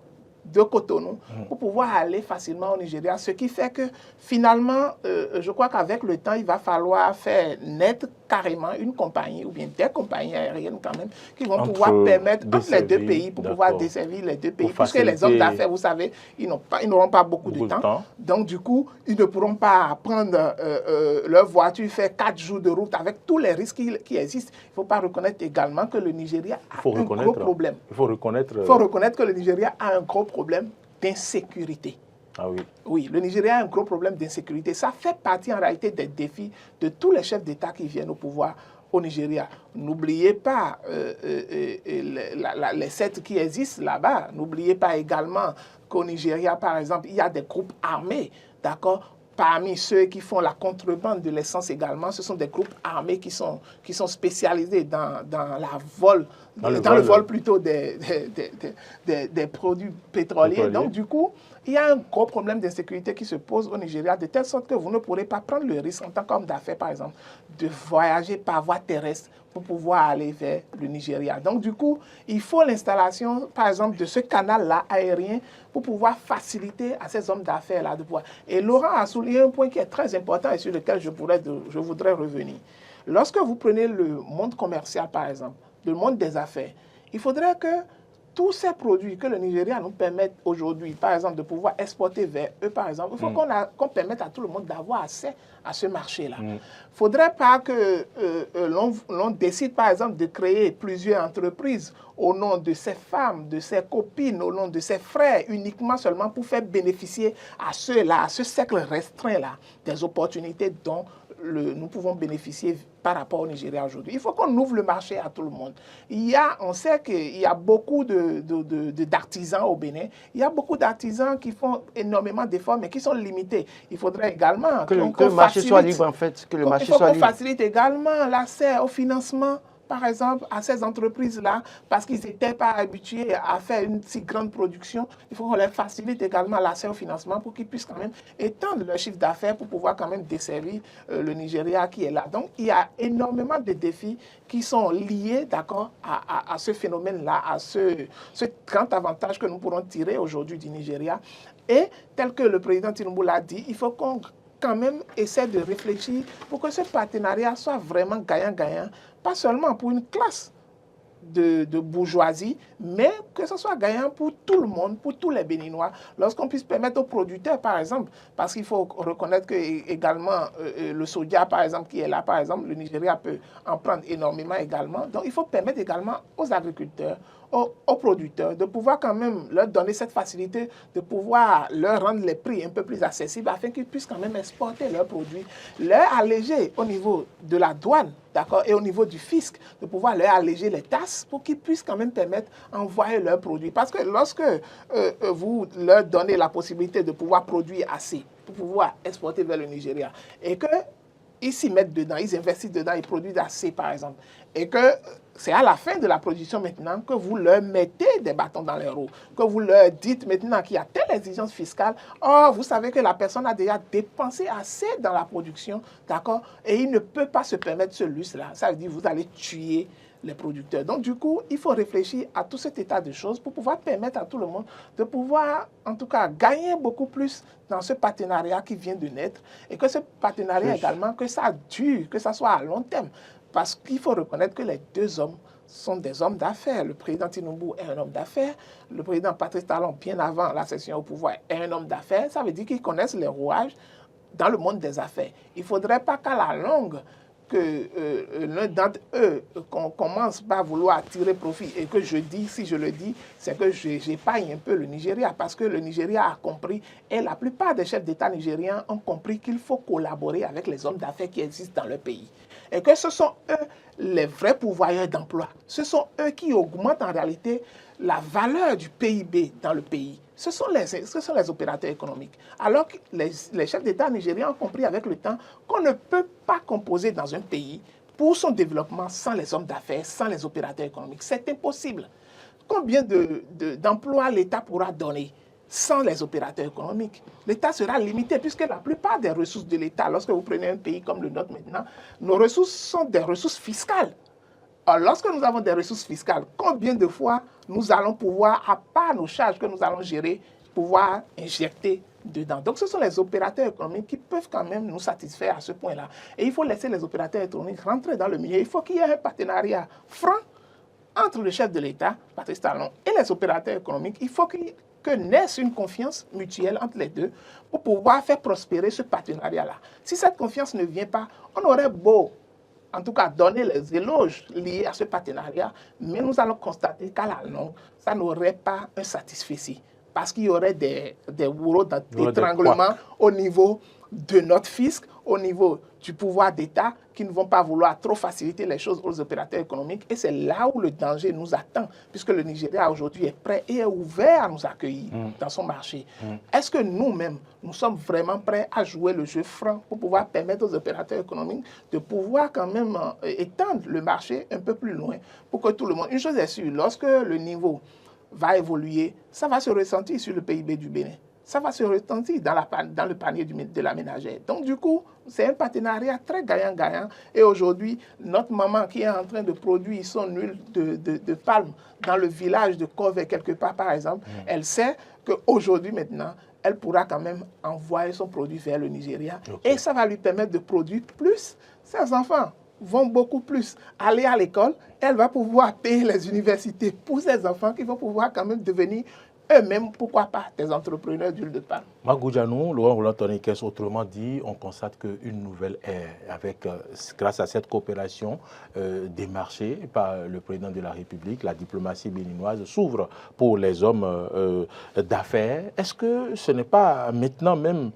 de Cotonou pour pouvoir aller facilement au Nigeria. Ce qui fait que finalement, je crois qu'avec le temps, il va falloir faire naître carrément une compagnie ou bien des compagnies aériennes quand même qui vont pouvoir permettre entre les deux pays pour pouvoir desservir les deux pays. Puisque les hommes d'affaires, vous savez, ils n'auront pas beaucoup de temps. Donc du coup, ils ne pourront pas prendre leur voiture, faire 4 jours de route avec tous les risques qui existent. Il ne faut pas reconnaître également que le Nigeria a un gros problème. Il faut reconnaître que le Nigeria a un gros problème d'insécurité. Ah oui. Oui, le Nigeria a un gros problème d'insécurité. Ça fait partie en réalité des défis de tous les chefs d'État qui viennent au pouvoir au Nigeria. N'oubliez pas les sectes qui existent là-bas. N'oubliez pas également qu'au Nigeria, par exemple, il y a des groupes armés, d'accord ? Parmi ceux qui font la contrebande de l'essence également, ce sont des groupes armés qui sont spécialisés dans le vol plutôt des produits pétroliers. Donc, du coup, il y a un gros problème d'insécurité qui se pose au Nigeria, de telle sorte que vous ne pourrez pas prendre le risque, en tant qu'homme d'affaires, par exemple, de voyager par voie terrestre pour pouvoir aller vers le Nigeria. Donc, du coup, il faut l'installation, par exemple, de ce canal-là aérien pour pouvoir faciliter à ces hommes d'affaires-là de pouvoir. Et Laurent a souligné un point qui est très important et sur lequel je voudrais revenir. Lorsque vous prenez le monde commercial, par exemple, le monde des affaires, il faudrait que tous ces produits que le Nigeria nous permet aujourd'hui, par exemple, de pouvoir exporter vers eux, par exemple, il faut qu'on permette à tout le monde d'avoir accès à ce marché-là. Il ne faudrait pas que l'on décide, par exemple, de créer plusieurs entreprises au nom de ses femmes, de ses copines, au nom de ses frères, uniquement seulement pour faire bénéficier à ceux-là, à ce cercle restreint-là, des opportunités dont nous pouvons bénéficier par rapport au Nigeria aujourd'hui. Il faut qu'on ouvre le marché à tout le monde. On sait qu'il y a beaucoup d'artisans au Bénin. Il y a beaucoup d'artisans qui font énormément d'efforts, mais qui sont limités. Il faudrait également que le marché soit libre, en fait. Que le marché soit libre. Il faut qu'on facilite également l'accès au financement par exemple, à ces entreprises-là, parce qu'ils n'étaient pas habitués à faire une si grande production, il faut qu'on leur facilite également l'accès au financement pour qu'ils puissent quand même étendre leur chiffre d'affaires pour pouvoir quand même desservir le Nigeria qui est là. Donc, il y a énormément de défis qui sont liés, d'accord, à ce phénomène-là, à ce grand avantage que nous pourrons tirer aujourd'hui du Nigeria. Et tel que le président Tinubu l'a dit, il faut qu'on quand même essaie de réfléchir pour que ce partenariat soit vraiment gagnant-gagnant, pas seulement pour une classe de bourgeoisie, mais que ce soit gagnant pour tout le monde, pour tous les Béninois, lorsqu'on puisse permettre aux producteurs, par exemple, parce qu'il faut reconnaître que également le soja, par exemple, qui est là, par exemple, le Nigeria peut en prendre énormément également. Donc, il faut permettre également aux agriculteurs, aux producteurs, de pouvoir quand même leur donner cette facilité, de pouvoir leur rendre les prix un peu plus accessibles afin qu'ils puissent quand même exporter leurs produits, leur alléger au niveau de la douane, d'accord, et au niveau du fisc, de pouvoir leur alléger les taxes pour qu'ils puissent quand même permettre d'envoyer leurs produits. Parce que lorsque vous leur donnez la possibilité de pouvoir produire assez pour pouvoir exporter vers le Nigeria et qu'ils s'y mettent dedans, ils investissent dedans, ils produisent assez, par exemple, et que c'est à la fin de la production maintenant que vous leur mettez des bâtons dans les roues, que vous leur dites maintenant qu'il y a telle exigence fiscale. Or, vous savez que la personne a déjà dépensé assez dans la production, d'accord, et il ne peut pas se permettre ce luxe-là. Ça veut dire que vous allez tuer les producteurs. Donc, du coup, il faut réfléchir à tout cet état de choses pour pouvoir permettre à tout le monde de pouvoir, en tout cas, gagner beaucoup plus dans ce partenariat qui vient de naître et que ce partenariat également, que ça dure, que ça soit à long terme. Parce qu'il faut reconnaître que les deux hommes sont des hommes d'affaires. Le président Tinubu est un homme d'affaires. Le président Patrice Talon, bien avant l'accession au pouvoir, est un homme d'affaires. Ça veut dire qu'ils connaissent les rouages dans le monde des affaires. Il ne faudrait pas qu'à la longue, que l'un d'entre eux qu'on commence par vouloir tirer profit et que je dis, si je le dis, c'est que j'épargne un peu le Nigeria parce que le Nigeria a compris et la plupart des chefs d'État nigériens ont compris qu'il faut collaborer avec les hommes d'affaires qui existent dans le pays et que ce sont eux les vrais pourvoyeurs d'emploi. Ce sont eux qui augmentent en réalité la valeur du PIB dans le pays. Ce sont les opérateurs économiques. Alors que les chefs d'État nigériens ont compris avec le temps qu'on ne peut pas composer dans un pays pour son développement sans les hommes d'affaires, sans les opérateurs économiques. C'est impossible. Combien d'emplois l'État pourra donner sans les opérateurs économiques? L'État sera limité puisque la plupart des ressources de l'État, lorsque vous prenez un pays comme le nôtre maintenant, nos ressources sont des ressources fiscales. Alors, lorsque nous avons des ressources fiscales, combien de fois nous allons pouvoir, à part nos charges que nous allons gérer, pouvoir injecter dedans? Donc, ce sont les opérateurs économiques qui peuvent quand même nous satisfaire à ce point-là. Et il faut laisser les opérateurs économiques rentrer dans le milieu. Il faut qu'il y ait un partenariat franc entre le chef de l'État, Patrice Talon, et les opérateurs économiques. Il faut que naisse une confiance mutuelle entre les deux pour pouvoir faire prospérer ce partenariat-là. Si cette confiance ne vient pas, on aurait beau en tout cas donner les éloges liés à ce partenariat, mais nous allons constater qu'à la longue, ça n'aurait pas un satisfait parce qu'il y aurait des bourreaux d'étranglement au niveau de notre fisc, au niveau du pouvoir d'État, qui ne vont pas vouloir trop faciliter les choses aux opérateurs économiques. Et c'est là où le danger nous attend, puisque le Nigeria aujourd'hui est prêt et est ouvert à nous accueillir dans son marché. Est-ce que nous-mêmes, nous sommes vraiment prêts à jouer le jeu franc pour pouvoir permettre aux opérateurs économiques de pouvoir quand même étendre le marché un peu plus loin pour que tout le monde... Une chose est sûre, lorsque le niveau va évoluer, ça va se ressentir sur le PIB du Bénin. Ça va se ressentir dans le panier de la ménagère. Donc, du coup, c'est un partenariat très gagnant-gagnant. Et aujourd'hui, notre maman qui est en train de produire son huile de palme dans le village de Kové, quelque part, par exemple, elle sait qu'aujourd'hui, maintenant, elle pourra quand même envoyer son produit vers le Nigeria. Okay. Et ça va lui permettre de produire plus. Ses enfants vont beaucoup plus aller à l'école. Elle va pouvoir payer les universités pour ses enfants qui vont pouvoir quand même devenir eux-mêmes, pourquoi pas, des entrepreneurs d'huile de palme. Magou Dianou, Laurent Roland-Tonnikès, autrement dit, on constate qu'une nouvelle ère, grâce à cette coopération démarchée par le président de la République, la diplomatie béninoise s'ouvre pour les hommes d'affaires. Est-ce que ce n'est pas maintenant même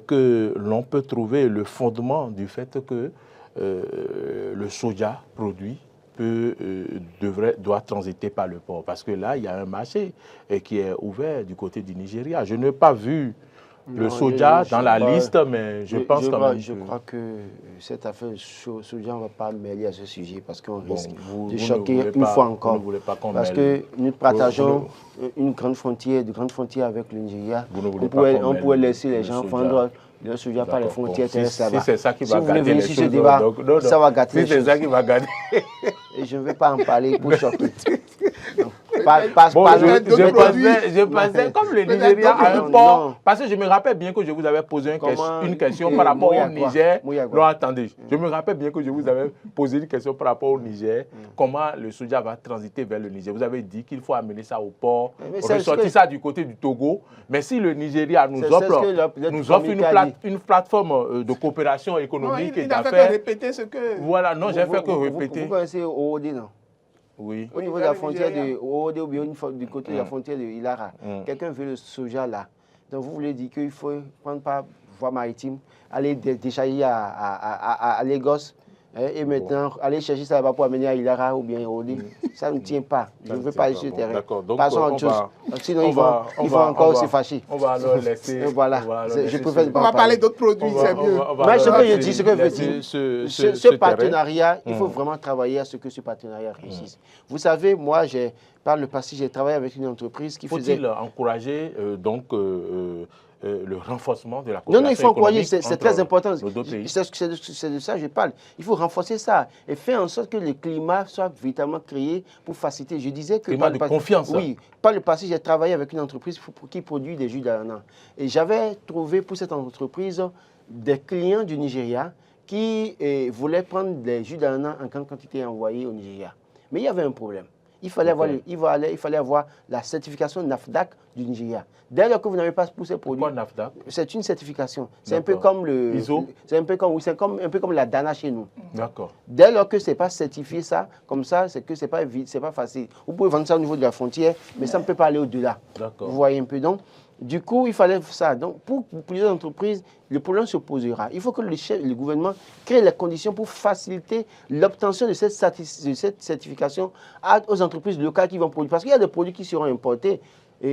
que l'on peut trouver le fondement du fait que le soja produit doit transiter par le port? Parce que là, il y a un marché qui est ouvert du côté du Nigeria. Je n'ai pas vu le soja dans la liste, mais je pense quand même. Je crois que cette affaire soja, on ne va pas mêler à ce sujet parce qu'on risque de vous choquer une fois encore. Vous ne voulez pas qu'on parce que nous partageons une grande frontière, de grandes frontières avec le Nigeria. On pourrait laisser les gens vendre le soja par les frontières terrestres là-bas. Si c'est ça qui va si vous voulez gâter venir les sur ce choses, débat, donc, ça va gâter les choses. c'est ça qui va gâter. Et je ne vais pas en parler pour choquer. Je pensais comme le Nigeria a un port, parce que je me rappelle bien que je vous avais posé une question par rapport au Niger. Non, attendez, je me rappelle bien que je vous avais posé une question par rapport au Niger, comment le soja va transiter vers le Niger. Vous avez dit qu'il faut amener ça au port, ressortir ça du côté du Togo, mais si le Nigeria nous offre une plateforme de coopération économique et d'affaires... Il n'a fait que répéter ce que... Voilà, non, j'ai fait que répéter. Vous connaissez OOD, non? Oui. Au niveau de la frontière de OOD ou bien du côté de la frontière de Ilara, quelqu'un veut le soja là. Donc vous voulez dire qu'il faut prendre par voie maritime, aller décharger à Lagos et maintenant aller chercher ça là-bas pour amener à Ilara ou bien OOD. Ça ne tient pas. Je ne veux pas aller sur le terrain. D'accord. Donc passons à autre chose. Sinon ils vont encore se fâcher. On va alors laisser. Voilà. Je préfère on va parler d'autres produits, c'est mieux. Moi, ce que je dis, ce que je veux dire, ce partenariat, il faut vraiment travailler à ce que ce partenariat réussisse. Vous savez, moi, par le passé, j'ai travaillé avec une entreprise qui faisait... Faut-il encourager le renforcement de la coopération? Non, il faut encourager, c'est très important. C'est de ça que je parle. Il faut renforcer ça et faire en sorte que le climat soit véritablement créé pour faciliter. Je disais que... Climat de confiance. Oui, par le passé, j'ai travaillé avec une entreprise qui produit des jus d'ananas. Et j'avais trouvé pour cette entreprise des clients du Nigeria qui voulaient prendre des jus d'ananas en grande quantité et envoyer au Nigeria. Mais il y avait un problème. Il fallait avoir la certification NAFDAC du Nigeria. Dès lors que vous n'avez pas poussé pour Pourquoi NAFDAC? C'est une certification. C'est un peu comme le ISO. C'est un peu comme la Dana chez nous. D'accord. Dès lors que c'est pas certifié ça, comme ça, c'est que c'est pas facile. Vous pouvez vendre ça au niveau de la frontière, mais ça ne peut pas aller au-delà. D'accord. Vous voyez un peu donc. Du coup, il fallait ça. Donc, pour plusieurs entreprises, le problème se posera. Il faut que le gouvernement crée les conditions pour faciliter l'obtention de cette certification aux entreprises locales qui vont produire. Parce qu'il y a des produits qui seront importés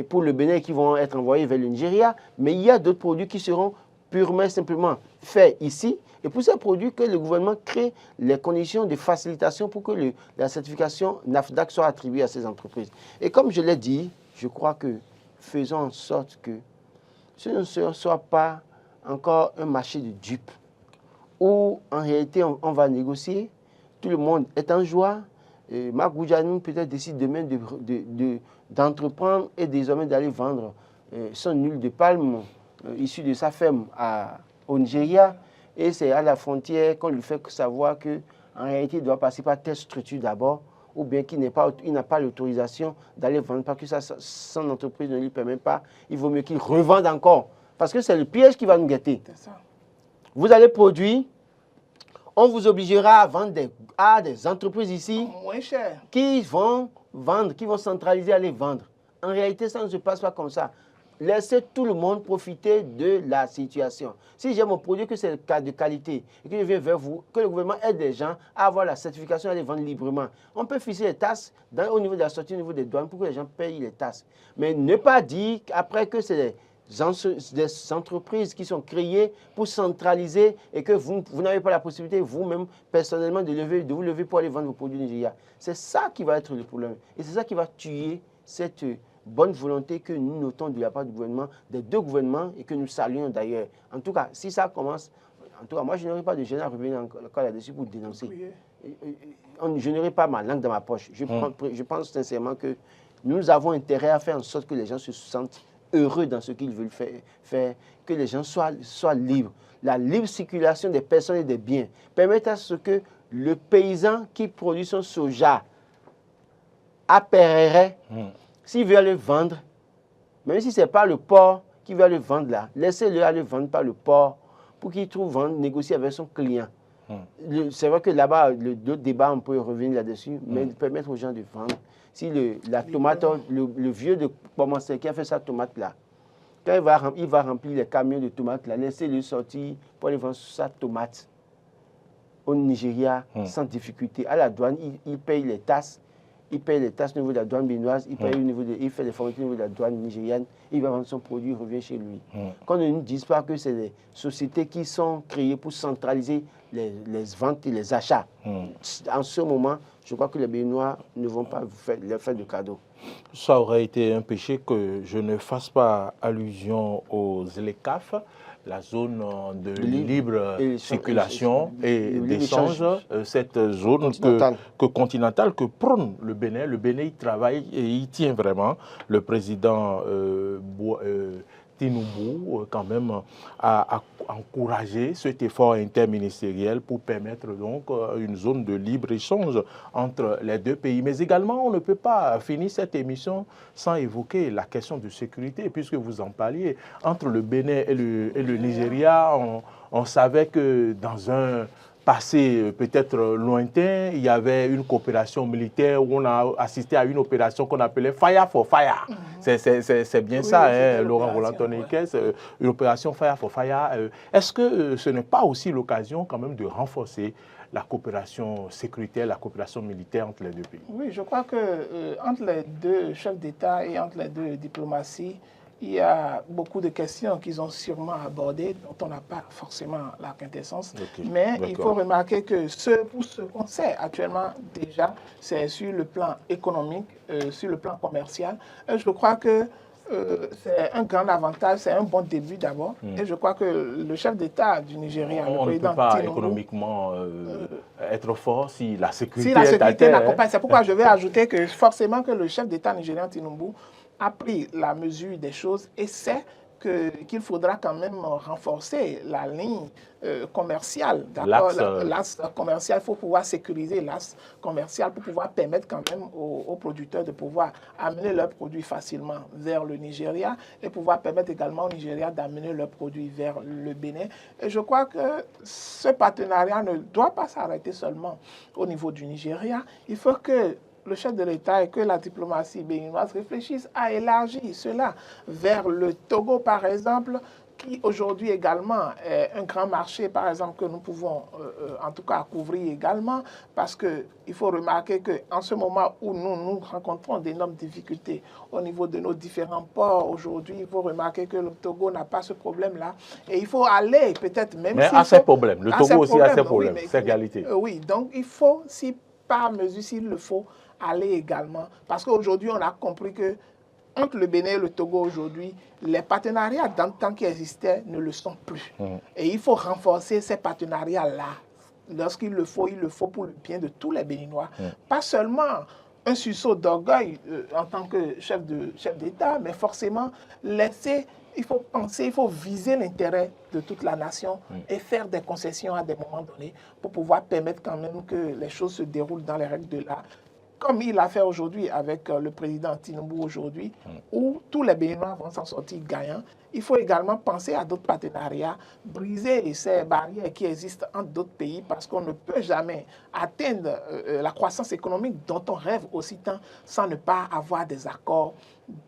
pour le Bénin qui vont être envoyés vers le Nigeria, mais il y a d'autres produits qui seront purement simplement faits ici. Et pour ces produits, que le gouvernement crée les conditions de facilitation pour que la certification NAFDAC soit attribuée à ces entreprises. Et comme je l'ai dit, je crois que faisons en sorte que ce ne soit pas encore un marché de dupes où en réalité on va négocier, tout le monde est en joie. Marc Goudianou peut-être décide demain d'entreprendre et désormais d'aller vendre son huile de palme issue de sa ferme au Nigeria, et c'est à la frontière qu'on lui fait savoir qu'en réalité il doit passer par telle structure d'abord, ou bien qu'il n'a pas l'autorisation d'aller vendre parce que son entreprise ne lui permet pas. Il vaut mieux qu'il revende encore. Parce que c'est le piège qui va nous guetter. Vous allez produire, on vous obligera à vendre à des entreprises ici moins cher, qui vont vendre, qui vont centraliser à les vendre. En réalité, ça ne se passe pas comme ça. Laissez tout le monde profiter de la situation. Si j'ai mon produit, que c'est de qualité, et que je viens vers vous, que le gouvernement aide les gens à avoir la certification et à les vendre librement. On peut fixer les taxes au niveau de la sortie, au niveau des douanes, pour que les gens payent les taxes. Mais ne pas dire qu'après que c'est des entreprises qui sont créées pour centraliser et que vous n'avez pas la possibilité vous-même, personnellement, de vous lever pour aller vendre vos produits Nigeria. C'est ça qui va être le problème. Et c'est ça qui va tuer cette bonne volonté que nous notons de la part du gouvernement, des deux gouvernements, et que nous saluons d'ailleurs. En tout cas, si ça commence, en tout cas, moi, je n'aurai pas de gêne à revenir encore là-dessus pour dénoncer. Je n'aurai pas ma langue dans ma poche. Je pense sincèrement que nous avons intérêt à faire en sorte que les gens se sentent heureux dans ce qu'ils veulent faire, que les gens soient libres. La libre circulation des personnes et des biens permet à ce que le paysan qui produit son soja à Perret, s'il veut aller vendre, même si ce n'est pas le port qui veut aller vendre là, laissez-le aller vendre par le port pour qu'il trouve vendre, négocier avec son client. C'est vrai que là-bas, d'autres débats, on peut revenir là-dessus, mais permettre aux gens de vendre. Si la tomate, le vieux de Pomancé qui a fait sa tomate-là, quand il va remplir les camions de tomates, là, laissez-le sortir pour aller vendre sa tomate au Nigeria sans difficulté. À la douane, il paye les taxes il paye les taxes au niveau de la douane béninoise, il paye il fait les formalités au niveau de la douane nigériane, il va vendre son produit, il revient chez lui. Qu'on ne nous dise pas que c'est des sociétés qui sont créées pour centraliser les ventes et les achats. En ce moment, je crois que les Béninois ne vont pas leur faire de cadeaux. Ça aurait été un péché que je ne fasse pas allusion aux ZLECAf, la zone de libre circulation et d'échange, cette zone continentale que prône le Bénin. Le Bénin y travaille et y tient vraiment. Le président Tinubu, quand même, a encouragé cet effort interministériel pour permettre donc une zone de libre-échange entre les deux pays. Mais également, on ne peut pas finir cette émission sans évoquer la question de sécurité, puisque vous en parliez. Entre le Bénin et le Nigeria, on savait que dans un passé peut-être lointain, il y avait une coopération militaire où on a assisté à une opération qu'on appelait Fire for Fire. C'est bien ça, hein, Laurent Roland-Toniquet, une opération Fire for Fire. Est-ce que ce n'est pas aussi l'occasion quand même de renforcer la coopération sécuritaire, la coopération militaire entre les deux pays? Oui, je crois que entre les deux chefs d'État et entre les deux diplomaties, il y a beaucoup de questions qu'ils ont sûrement abordées, dont on n'a pas forcément la quintessence. Mais il faut remarquer que ce qu'on sait actuellement déjà, c'est sur le plan économique, sur le plan commercial. Je crois que c'est un grand avantage, c'est un bon début d'abord. Et je crois que le chef d'État du Nigeria, le président ne peut pas Tinubu, économiquement être fort si la sécurité, n'accompagne. C'est pourquoi je vais ajouter que forcément que le chef d'État nigérien Tinubu a pris la mesure des choses et sait qu'il faudra quand même renforcer la ligne commerciale. L'axe commercial, il faut pouvoir sécuriser l'axe commercial pour pouvoir permettre quand même aux producteurs de pouvoir amener leurs produits facilement vers le Nigeria et pouvoir permettre également au Nigeria d'amener leurs produits vers le Bénin. Et je crois que ce partenariat ne doit pas s'arrêter seulement au niveau du Nigeria. Il faut que le chef de l'État et que la diplomatie béninoise réfléchissent à élargir cela vers le Togo, par exemple, qui aujourd'hui également est un grand marché, par exemple, que nous pouvons en tout cas couvrir également, parce qu'il faut remarquer qu'en ce moment où nous rencontrons d'énormes difficultés au niveau de nos différents ports aujourd'hui, il faut remarquer que le Togo n'a pas ce problème-là. Et il faut aller peut-être même... Mais à ces problèmes, le Togo aussi a ses problèmes, c'est égalité. Oui, donc il faut, si par mesure, s'il le faut, aller également. Parce qu'aujourd'hui, on a compris que entre le Bénin et le Togo aujourd'hui, les partenariats d'antan qui existaient ne le sont plus. Et il faut renforcer ces partenariats-là. Lorsqu'il le faut pour le bien de tous les Béninois. Pas seulement un sursaut d'orgueil en tant que chef d'État, mais forcément laisser... Il faut penser, il faut viser l'intérêt de toute la nation et faire des concessions à des moments donnés pour pouvoir permettre quand même que les choses se déroulent dans les règles de l'art. Comme il l'a fait aujourd'hui avec le président Tinubu aujourd'hui, où tous les Béninois vont s'en sortir gagnants. Il faut également penser à d'autres partenariats, briser ces barrières qui existent entre d'autres pays parce qu'on ne peut jamais atteindre la croissance économique dont on rêve aussi tant sans ne pas avoir des accords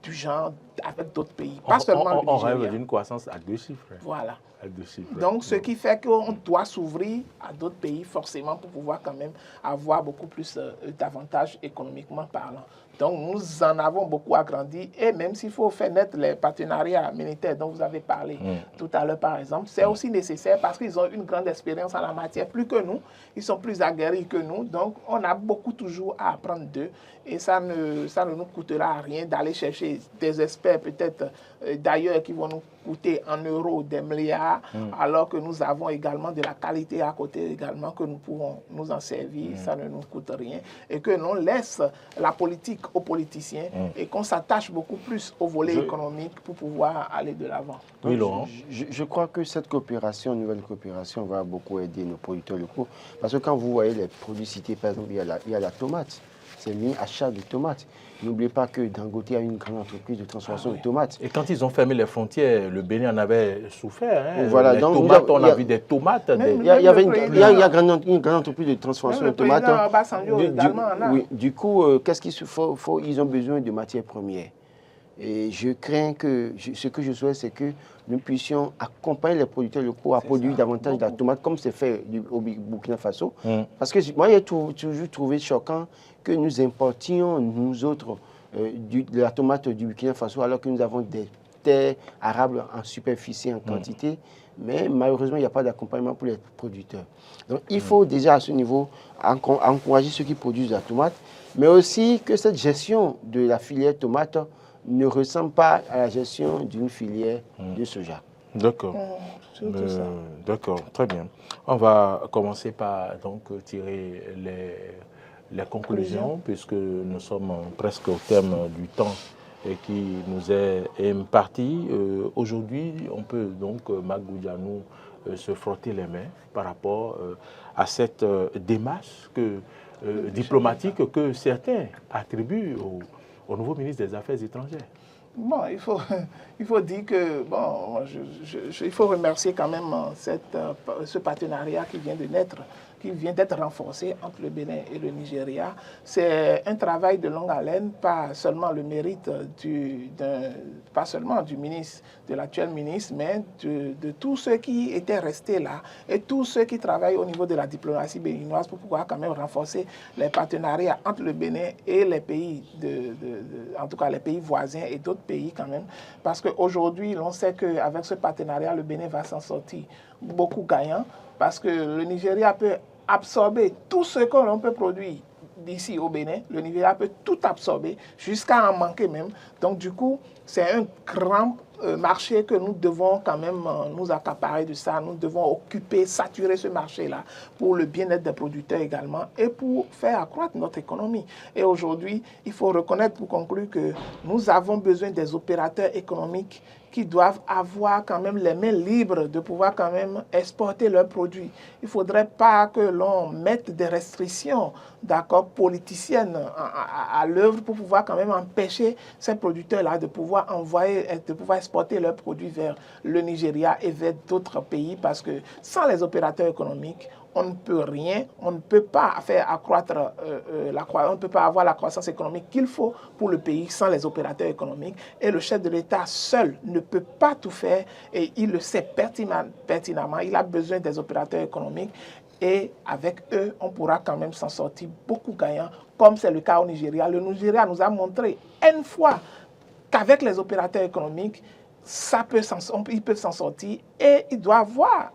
du genre avec d'autres pays. Pas seulement on rêve d'une croissance à 2 chiffres. Voilà. À 2 chiffres. Donc, ce qui fait qu'on doit s'ouvrir à d'autres pays forcément pour pouvoir quand même avoir beaucoup plus d'avantages économiquement parlant. Donc, nous en avons beaucoup agrandi et même s'il faut faire naître les partenariats militaires dont vous avez parlé tout à l'heure, par exemple, c'est aussi nécessaire parce qu'ils ont une grande expérience en la matière, plus que nous. Ils sont plus aguerris que nous. Donc, on a beaucoup toujours à apprendre d'eux et ça ne nous coûtera rien d'aller chercher des experts peut-être d'ailleurs qui vont nous coûter en euros des milliards, alors que nous avons également de la qualité à côté également que nous pouvons nous en servir, ça ne nous coûte rien, et que l'on laisse la politique aux politiciens et qu'on s'attache beaucoup plus au volet économique pour pouvoir aller de l'avant. Oui, Laurent. Je crois que cette coopération, nouvelle coopération, va beaucoup aider nos producteurs locaux, parce que quand vous voyez les produits cités, par exemple, il y a la tomate. C'est mis achat de tomates. N'oubliez pas que Dangote a une grande entreprise de transformation de tomates. Et quand ils ont fermé les frontières, le Bénin en avait souffert. Hein. Voilà, les donc tomates, on a vu des tomates. Il y a une grande entreprise de transformation de tomates. Du coup, qu'est-ce qu'il faut? Ils ont besoin de matières premières. Et je crains que, ce que je souhaite, c'est que nous puissions accompagner les producteurs locaux à produire davantage de la tomate, comme c'est fait au Burkina Faso. Parce que moi, j'ai toujours trouvé choquant que nous importions, nous autres, de la tomate du Burkina Faso, alors que nous avons des terres arables en superficie, en quantité. Mais malheureusement, il n'y a pas d'accompagnement pour les producteurs. Donc, il faut déjà à ce niveau encourager ceux qui produisent de la tomate, mais aussi que cette gestion de la filière tomate ne ressemble pas à la gestion d'une filière de soja. D'accord. D'accord, très bien. On va commencer par donc tirer les conclusions, puisque nous sommes presque au terme du temps qui nous est imparti. Aujourd'hui, on peut donc, Magoudianou, se frotter les mains par rapport à cette démarche diplomatique que certains attribuent au nouveau ministre des Affaires étrangères. Bon, il faut dire que, bon, il faut remercier quand même ce partenariat qui vient de naître, qui vient d'être renforcé entre le Bénin et le Nigeria. C'est un travail de longue haleine, pas seulement le mérite pas seulement du ministre, de l'actuel ministre, mais de tous ceux qui étaient restés là et tous ceux qui travaillent au niveau de la diplomatie béninoise pour pouvoir quand même renforcer les partenariats entre le Bénin et les pays, en tout cas les pays voisins et d'autres pays quand même. Parce qu'aujourd'hui, on sait qu'avec ce partenariat, le Bénin va s'en sortir beaucoup gagnant parce que le Nigeria peut absorber tout ce que l'on peut produire d'ici au Bénin. Le Nigeria peut tout absorber jusqu'à en manquer même. Donc du coup, c'est un grand marché que nous devons quand même nous accaparer de ça. Nous devons occuper, saturer ce marché-là pour le bien-être des producteurs également et pour faire accroître notre économie. Et aujourd'hui, il faut reconnaître pour conclure que nous avons besoin des opérateurs économiques qui doivent avoir quand même les mains libres de pouvoir quand même exporter leurs produits. Il ne faudrait pas que l'on mette des restrictions, d'accord, politiciennes à l'œuvre pour pouvoir quand même empêcher ces producteurs-là de pouvoir exporter leurs produits vers le Nigeria et vers d'autres pays parce que sans les opérateurs économiques, on ne peut rien, on ne peut pas faire accroître on ne peut pas avoir la croissance économique qu'il faut pour le pays sans les opérateurs économiques. Et le chef de l'État seul ne peut pas tout faire et il le sait pertinemment. Il a besoin des opérateurs économiques et avec eux, on pourra quand même s'en sortir beaucoup gagnant, comme c'est le cas au Nigeria. Le Nigeria nous a montré une fois qu'avec les opérateurs économiques, ils peuvent s'en sortir et ils doivent avoir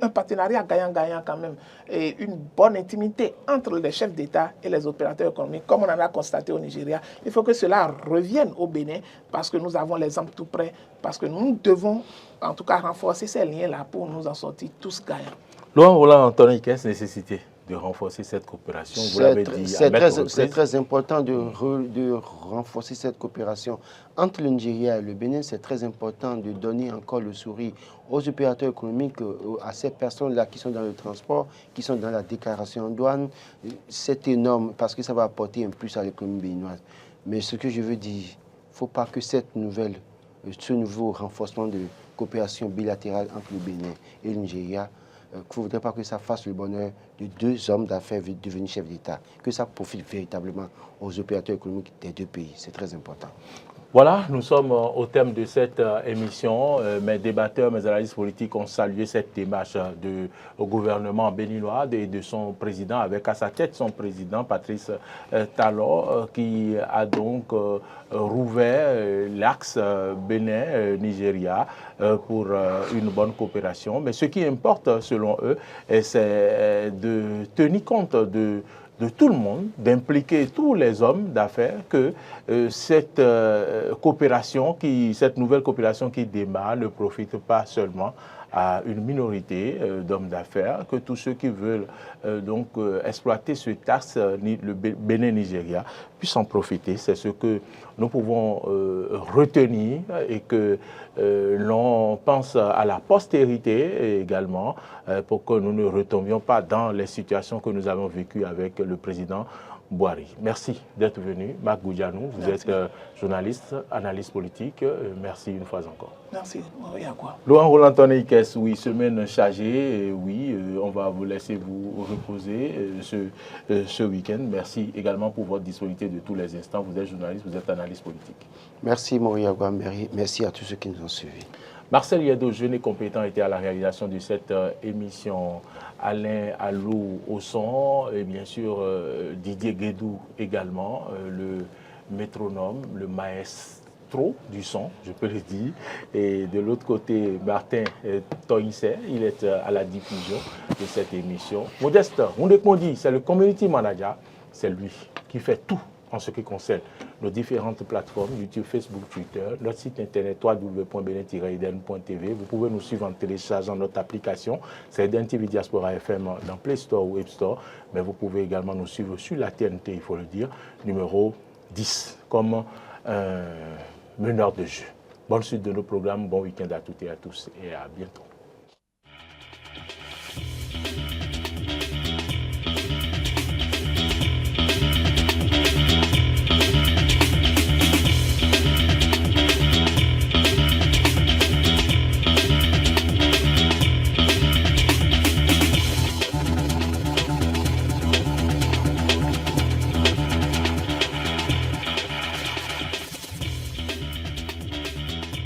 un partenariat gagnant-gagnant quand même et une bonne intimité entre les chefs d'État et les opérateurs économiques, comme on en a constaté au Nigeria. Il faut que cela revienne au Bénin parce que nous avons l'exemple tout près, parce que nous devons en tout cas renforcer ces liens-là pour nous en sortir tous gagnants. Laurent Roland Anthony, quelle nécessité de renforcer cette coopération? Vous l'avez dit. C'est très important de renforcer cette coopération. Entre le Nigeria et le Bénin, c'est très important de donner encore le sourire aux opérateurs économiques, à ces personnes-là qui sont dans le transport, qui sont dans la déclaration en douane. C'est énorme parce que ça va apporter un plus à l'économie béninoise. Mais ce que je veux dire, il ne faut pas que ce nouveau renforcement de coopération bilatérale entre le Bénin et le Nigeria, il ne faudrait pas que ça fasse le bonheur de deux hommes d'affaires devenus chefs d'État, que ça profite véritablement aux opérateurs économiques des deux pays. C'est très important. Voilà, nous sommes au terme de cette émission. Mes débatteurs, mes analystes politiques ont salué cette démarche du gouvernement béninois et de son président, avec à sa tête son président, Patrice Talon, qui a donc rouvert l'axe Bénin-Nigeria pour une bonne coopération. Mais ce qui importe, selon eux, c'est de tenir compte de tout le monde, d'impliquer tous les hommes d'affaires, que cette nouvelle coopération qui démarre ne profite pas seulement à une minorité d'hommes d'affaires, que tous ceux qui veulent exploiter ce axe, le Bénin-Nigeria, puissent en profiter. C'est ce que nous pouvons retenir et que l'on pense à la postérité également pour que nous ne retombions pas dans les situations que nous avons vécues avec le président Boiry. Merci d'être venu. Marc Goudianou, vous êtes journaliste, analyste politique. Merci une fois encore. Merci. Laurent Roland Tonneikes, oui, semaine chargée. Oui, on va vous laisser vous reposer ce week-end. Merci également pour votre disponibilité de tous les instants. Vous êtes journaliste, vous êtes analyste politique. Merci Moria Guamberi. Merci à tous ceux qui nous ont suivis. Marcel Yedo, jeune et compétent, était à la réalisation de cette émission. Alain Allou au son, et bien sûr Didier Guédou également, le métronome, le maestro du son, je peux le dire. Et de l'autre côté, Martin Toïnset, il est à la diffusion de cette émission. Modeste Roundek-Mondi, c'est le community manager, c'est lui qui fait tout en ce qui concerne nos différentes plateformes, YouTube, Facebook, Twitter, notre site internet www.benin-eden.tv. Vous pouvez nous suivre en téléchargeant notre application, c'est Eden TV Diaspora FM dans Play Store ou App Store, mais vous pouvez également nous suivre sur la TNT, il faut le dire, numéro 10, comme meneur de jeu. Bonne suite de nos programmes, bon week-end à toutes et à tous et à bientôt.